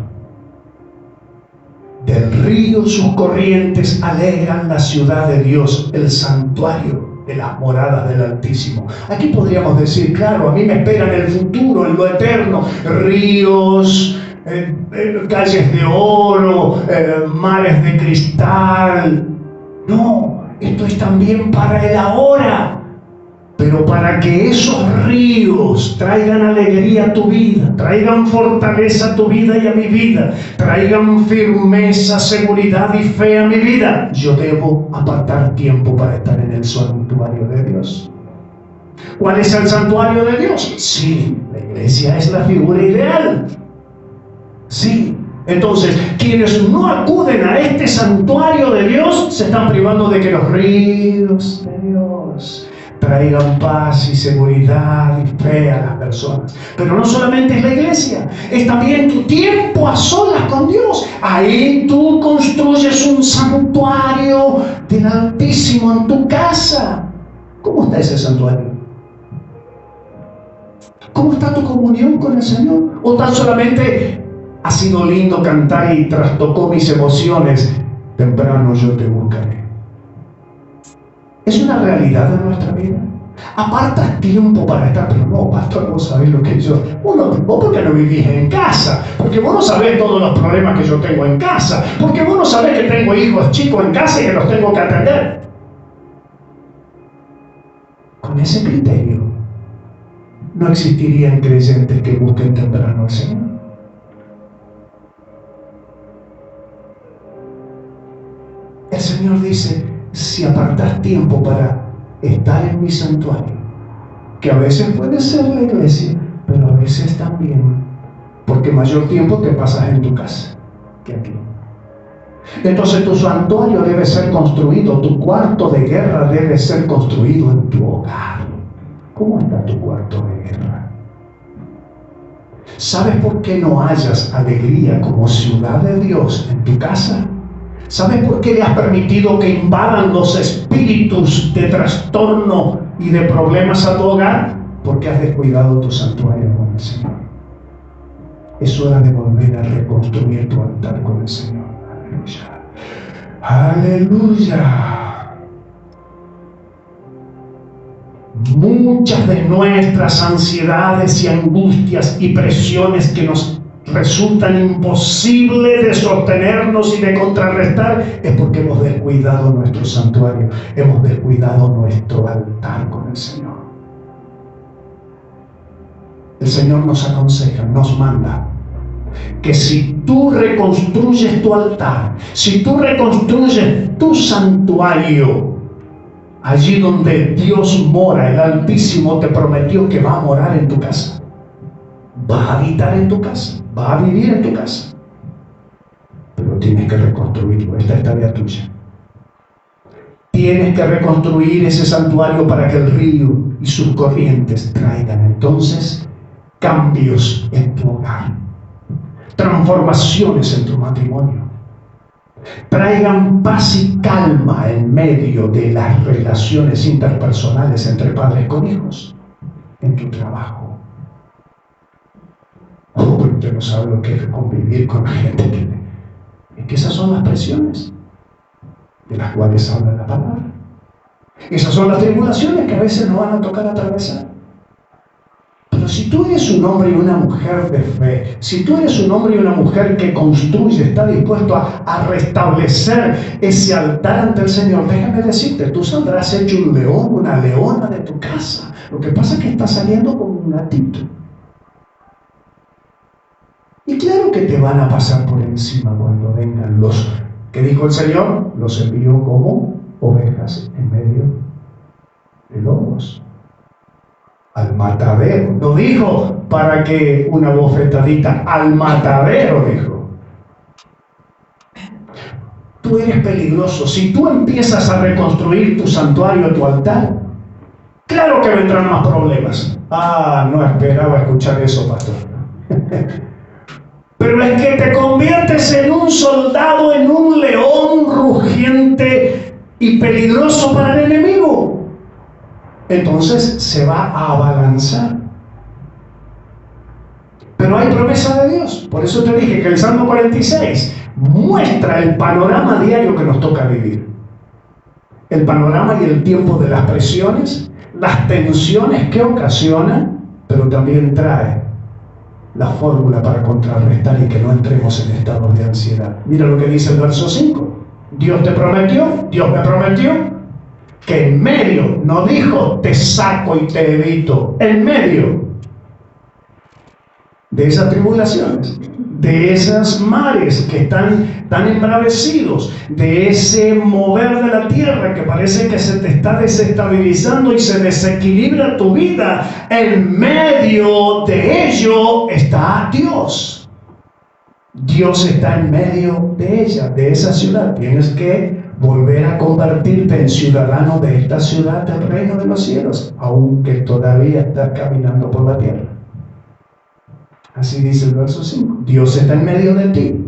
Del río sus corrientes alegran la ciudad de Dios, el santuario de las moradas del Altísimo. Aquí podríamos decir, claro, a mí me espera en el futuro, en lo eterno, ríos, calles de oro, mares de cristal. No, esto es también para el ahora. Pero para que esos ríos traigan alegría a tu vida, traigan fortaleza a tu vida y a mi vida, traigan firmeza, seguridad y fe a mi vida, yo debo apartar tiempo para estar en el santuario de Dios. ¿Cuál es el santuario de Dios? Sí, la iglesia es la figura ideal. Sí. Entonces, quienes no acuden a este santuario de Dios se están privando de que los ríos de Dios traigan paz y seguridad y fe a las personas. Pero no solamente es la iglesia, es también tu tiempo a solas con Dios. Ahí tú construyes un santuario del Altísimo en tu casa. ¿Cómo está ese santuario? ¿Cómo está tu comunión con el Señor? ¿O tan solamente ha sido lindo cantar y trastocó mis emociones? Temprano yo te buscaré. Es una realidad de nuestra vida. Apartas tiempo para estar, pero no, pastor, vos sabés lo que yo. Vos porque no vivís en casa, porque vos no sabés todos los problemas que yo tengo en casa, porque vos no sabés que tengo hijos chicos en casa y que los tengo que atender. Con ese criterio, no existirían creyentes que busquen temprano al Señor. El Señor dice, si apartas tiempo para estar en mi santuario, que a veces puede ser la iglesia, pero a veces también, porque mayor tiempo te pasas en tu casa que aquí. Entonces tu santuario debe ser construido, tu cuarto de guerra debe ser construido en tu hogar. ¿Cómo está tu cuarto de guerra? ¿Sabes por qué no hallas alegría como ciudad de Dios en tu casa? ¿Sabes por qué le has permitido que invadan los espíritus de trastorno y de problemas a tu hogar? Porque has descuidado tu santuario con el Señor. Es hora de volver a reconstruir tu altar con el Señor. Aleluya. Aleluya. Muchas de nuestras ansiedades y angustias y presiones que nos resultan imposibles de sostenernos y de contrarrestar es porque hemos descuidado nuestro santuario, hemos descuidado nuestro altar con el Señor. El Señor nos aconseja, nos manda que si tú reconstruyes tu altar, si tú reconstruyes tu santuario, allí donde Dios mora, el Altísimo te prometió que va a morar en tu casa, va a habitar en tu casa, va a vivir en tu casa, pero tienes que reconstruirlo. Esta es tarea tuya. Tienes que reconstruir ese santuario para que el río y sus corrientes traigan entonces cambios en tu hogar, transformaciones en tu matrimonio, traigan paz y calma en medio de las relaciones interpersonales entre padres con hijos, en tu trabajo. Usted no sabe lo que es convivir con la gente. Es que esas son las presiones de las cuales habla la palabra. Esas son las tribulaciones que a veces nos van a tocar atravesar. Pero si tú eres un hombre y una mujer de fe, si tú eres un hombre y una mujer que construye, está dispuesto a restablecer ese altar ante el Señor, déjame decirte, tú saldrás hecho un león, una leona de tu casa. Lo que pasa es que estás saliendo como un gatito. Y claro que te van a pasar por encima cuando vengan los, que dijo el Señor, los envió como ovejas en medio de lobos. Al matadero. No dijo para que una bofetadita, al matadero dijo. Tú eres peligroso. Si tú empiezas a reconstruir tu santuario, tu altar, claro que vendrán más problemas. Ah, no esperaba escuchar eso, pastor. Pero es que te conviertes en un soldado, en un león rugiente y peligroso para el enemigo. entonces se va a abalanzar. Pero hay promesa de Dios. Por eso te dije que el Salmo 46 muestra el panorama diario que nos toca vivir. El panorama y el tiempo de las presiones, las tensiones que ocasiona, pero también trae la fórmula para contrarrestar y que no entremos en estados de ansiedad. Mira lo que dice el verso 5. Dios me prometió que en medio, no dijo te saco y te evito, en medio de esas tribulaciones, de esos mares que están tan embravecidos, de ese mover de la tierra que parece que se te está desestabilizando y se desequilibra tu vida, en medio de ello está Dios. Dios está en medio de ella, de esa ciudad. Tienes que volver a convertirte en ciudadano de esta ciudad del reino de los cielos, aunque todavía estás caminando por la tierra. Así dice el verso 5. Dios está en medio de ti.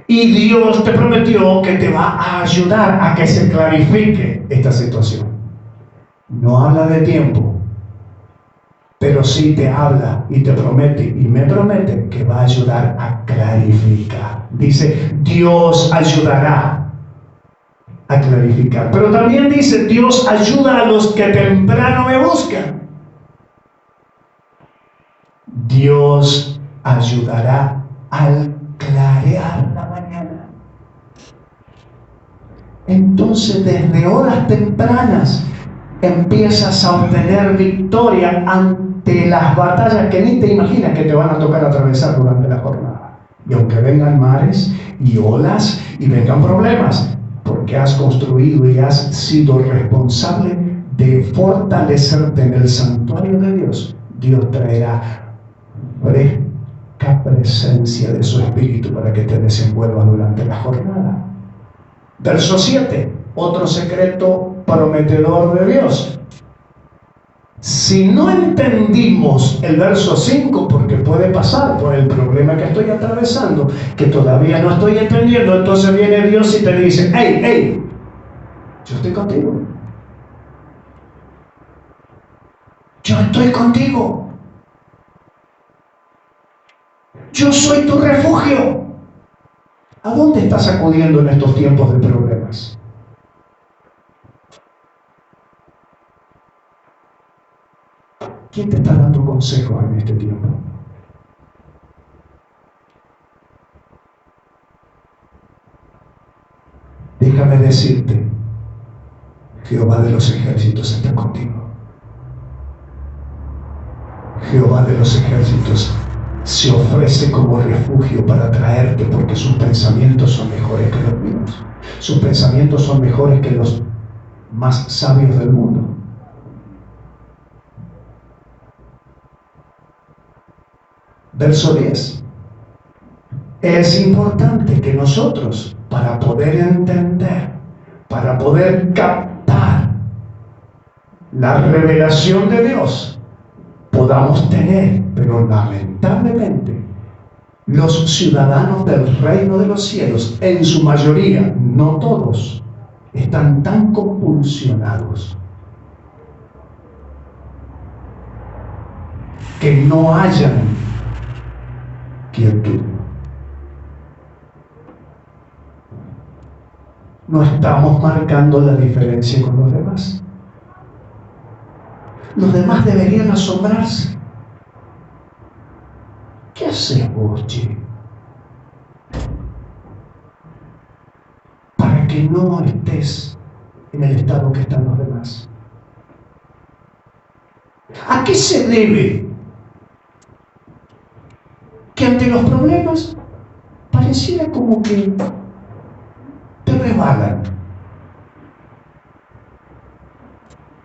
Y Dios te prometió que te va a ayudar a que se clarifique esta situación. No habla de tiempo, pero sí te habla y te promete, y me promete que va a ayudar a clarificar. Dice, Dios ayudará a clarificar. Pero también dice, Dios ayuda a los que temprano me buscan. Dios ayudará al clarear la mañana. Entonces, desde horas tempranas empiezas a obtener victoria ante las batallas que ni te imaginas que te van a tocar atravesar durante la jornada. Y aunque vengan mares y olas y vengan problemas, porque has construido y has sido responsable de fortalecerte en el santuario de Dios, Dios traerá fresca presencia de su Espíritu para que te desenvuelvas durante la jornada. Verso 7, otro secreto prometedor de Dios. Si no entendimos el verso 5, porque puede pasar por el problema que estoy atravesando, que todavía no estoy entendiendo, entonces viene Dios y te dice, hey, yo estoy contigo. Yo estoy contigo. Yo soy tu refugio. ¿A dónde estás acudiendo en estos tiempos de problemas? ¿Quién te está dando consejos en este tiempo? Déjame decirte, Jehová de los ejércitos está contigo. Jehová de los ejércitos se ofrece como refugio para traerte, porque sus pensamientos son mejores que los míos. Sus pensamientos son mejores que los más sabios del mundo. Verso 10. Es importante que nosotros, para poder entender, para poder captar la revelación de Dios, podamos tener, pero lamentablemente, los ciudadanos del reino de los cielos, en su mayoría, no todos, están tan compulsionados que no hayan quietud. No estamos marcando la diferencia con los demás. Los demás deberían asombrarse. ¿Qué haces vos, che? Para que no estés en el estado que están los demás. ¿A qué se debe que ante los problemas pareciera como que te resbalan?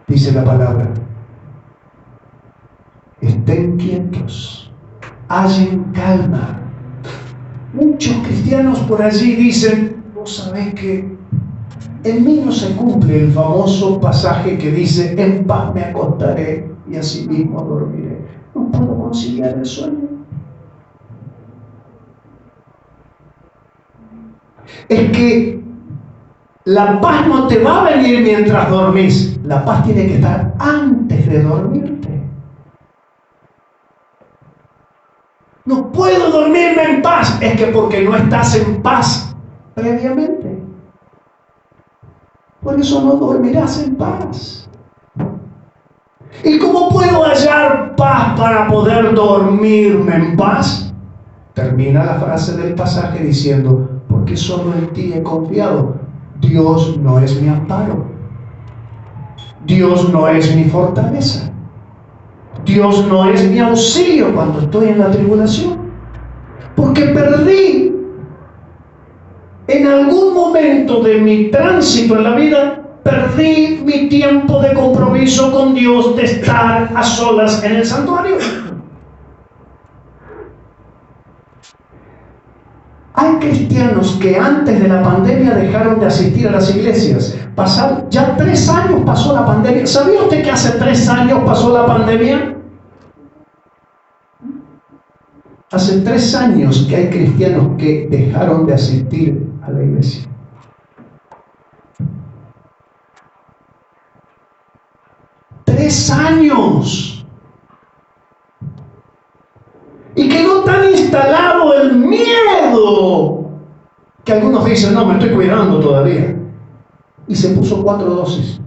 Dice la palabra, estén quietos, hallen calma. Muchos cristianos por allí dicen, vos sabés que en mí no se cumple el famoso pasaje que dice, en paz me acostaré y así mismo dormiré. No puedo conciliar el sueño. Es que La paz no te va a venir mientras dormís. La paz tiene que estar antes de dormirte. No puedo dormirme en paz. Es que porque no estás en paz previamente. Por eso no dormirás en paz. ¿Y cómo puedo hallar paz para poder dormirme en paz? Termina la frase del pasaje diciendo, porque solo en ti he confiado. Dios no es mi amparo. Dios no es mi fortaleza. Dios no es mi auxilio cuando estoy en la tribulación. Porque perdí en algún momento de mi tránsito en la vida, perdí mi tiempo de compromiso con Dios, de estar a solas en el santuario. Hay cristianos que antes de la pandemia dejaron de asistir a las iglesias. Pasaron, ya 3 años pasó la pandemia. ¿Sabía usted que hace 3 años pasó la pandemia? Hace 3 años que hay cristianos que dejaron de asistir a la iglesia. ¡3 años! Y quedó tan instalado el miedo que algunos dicen, no, me estoy cuidando todavía. Y se puso 4 dosis.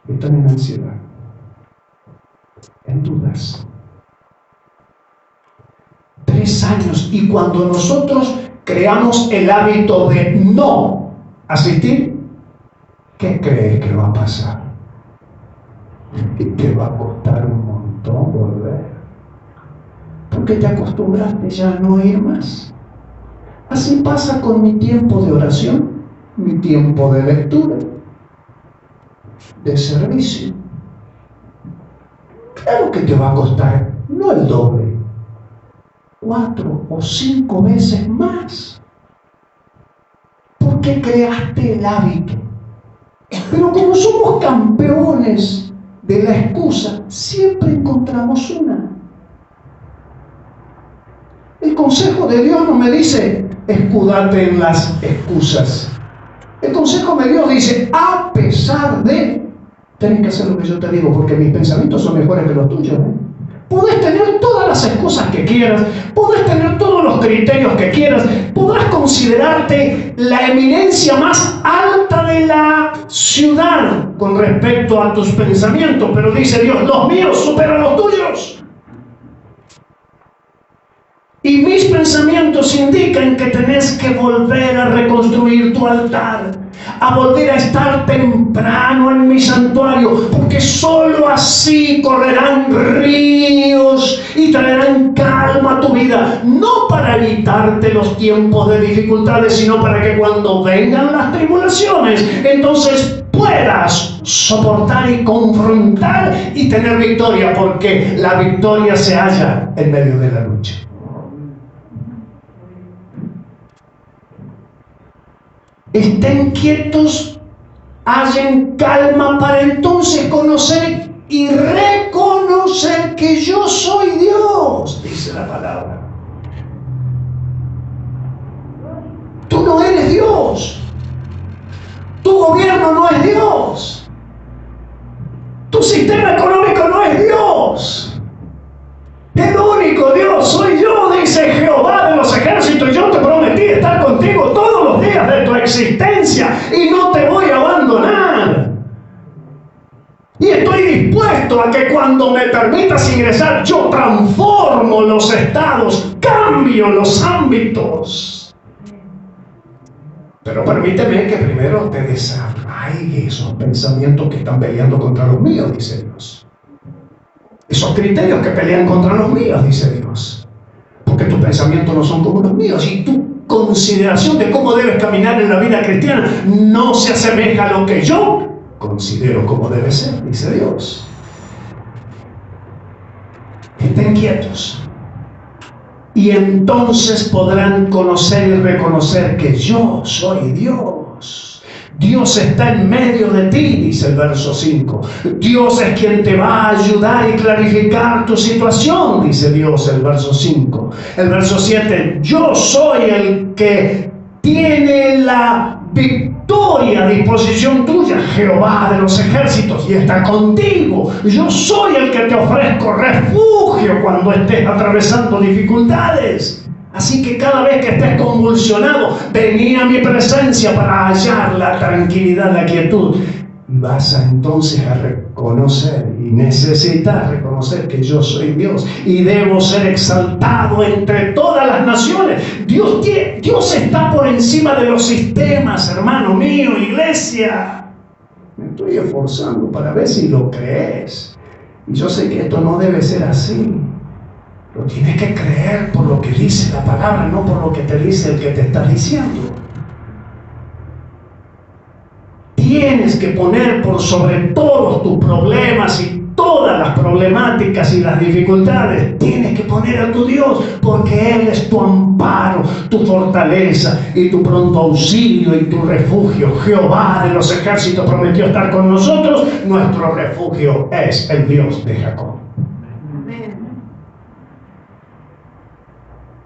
Están en ansiedad, en dudas. 3 años. Y cuando nosotros creamos el hábito de no asistir, ¿qué crees que va a pasar? Y te va a costar un montón volver. Porque te acostumbraste ya a no ir más. Así pasa con mi tiempo de oración, mi tiempo de lectura, de servicio. Claro que te va a costar, no el doble, 4 o 5 veces más. Porque creaste el hábito. Pero como somos campeones de la excusa, siempre encontramos una. El consejo de Dios no me dice, escúdate en las excusas. El consejo de Dios dice, a pesar de, tenés que hacer lo que yo te digo, porque mis pensamientos son mejores que los tuyos. Podés tener todas las excusas que quieras, podés tener todos los criterios que quieras, podrás considerarte la eminencia más alta de la ciudad con respecto a tus pensamientos, pero dice Dios, los míos superan los tuyos. Y mis pensamientos indican que tenés que volver a reconstruir tu altar, a volver a estar temprano en mi santuario, porque sólo así correrán ríos y traerán calma a tu vida, no para evitarte los tiempos de dificultades, sino para que cuando vengan las tribulaciones, entonces puedas soportar y confrontar y tener victoria, porque la victoria se halla en medio de la lucha. Estén quietos, hallen calma para entonces conocer y reconocer que yo soy Dios, dice la palabra. Tú no eres Dios. Tu gobierno no es Dios. Tu sistema económico no es Dios. El único Dios soy yo, dice Jehová de los ejércitos, y yo te prometí estar contigo todos los días de tu existencia y no te voy a abandonar. Y estoy dispuesto a que cuando me permitas ingresar, yo transformo los estados, cambio los ámbitos. Pero permíteme que primero te desarraigue esos pensamientos que están peleando contra los míos, dice Dios. Esos criterios que pelean contra los míos, dice Dios. Porque tus pensamientos no son como los míos y tu consideración de cómo debes caminar en la vida cristiana no se asemeja a lo que yo considero como debe ser, dice Dios. Estén quietos y entonces podrán conocer y reconocer que yo soy Dios. Dios está en medio de ti, dice el verso 5. Dios es quien te va a ayudar y clarificar tu situación, dice Dios, el verso 5. El verso 7, yo soy el que tiene la victoria a disposición tuya, Jehová de los ejércitos, y está contigo. Yo soy el que te ofrezco refugio cuando estés atravesando dificultades. Así que cada vez que estés convulsionado, vení a mi presencia para hallar la tranquilidad, la quietud. Y vas entonces a reconocer y necesitas reconocer que yo soy Dios y debo ser exaltado entre todas las naciones. Dios está por encima de los sistemas, hermano mío, iglesia. Me estoy esforzando para ver si lo crees. Y yo sé que esto no debe ser así. Lo tienes que creer por lo que dice la palabra, no por lo que te dice el que te está diciendo. Tienes que poner por sobre todos tus problemas y todas las problemáticas y las dificultades. Tienes que poner a tu Dios, porque Él es tu amparo, tu fortaleza y tu pronto auxilio y tu refugio. Jehová de los ejércitos prometió estar con nosotros. Nuestro refugio es el Dios de Jacob.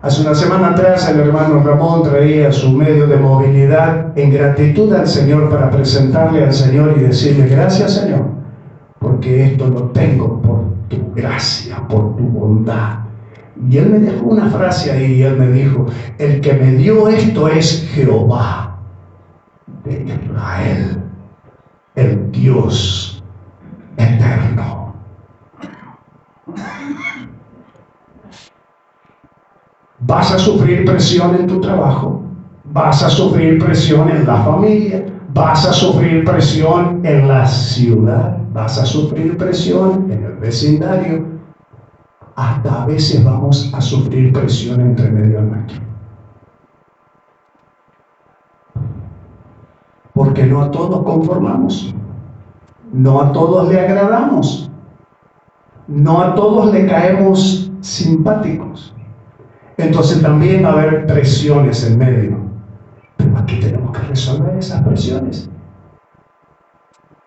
Hace una semana atrás el hermano Ramón traía su medio de movilidad en gratitud al Señor para presentarle al Señor y decirle: gracias, Señor, porque esto lo tengo por tu gracia, por tu bondad. Y él me dejó una frase ahí y él me dijo: el que me dio esto es Jehová de Israel, el Dios eterno. Vas a sufrir presión en tu trabajo, vas a sufrir presión en la familia, vas a sufrir presión en la ciudad, vas a sufrir presión en el vecindario, hasta a veces vamos a sufrir presión entre medio nuestro. Porque no a todos conformamos, no a todos le agradamos, no a todos le caemos simpáticos. Entonces también va a haber presiones en medio. Pero aquí tenemos que resolver esas presiones.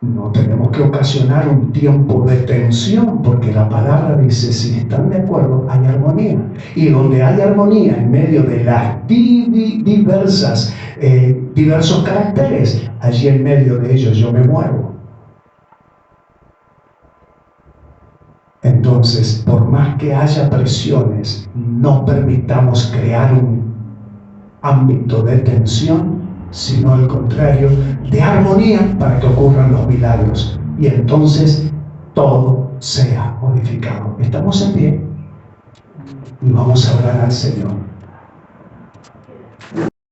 No tenemos que ocasionar un tiempo de tensión, porque la palabra dice: si están de acuerdo, hay armonía. Y donde hay armonía, en medio de las diversos caracteres, allí en medio de ellos yo me muevo. Entonces, por más que haya presiones, no permitamos crear un ámbito de tensión, sino al contrario, de armonía, para que ocurran los milagros y entonces todo sea modificado. Estamos en pie y vamos a orar al Señor.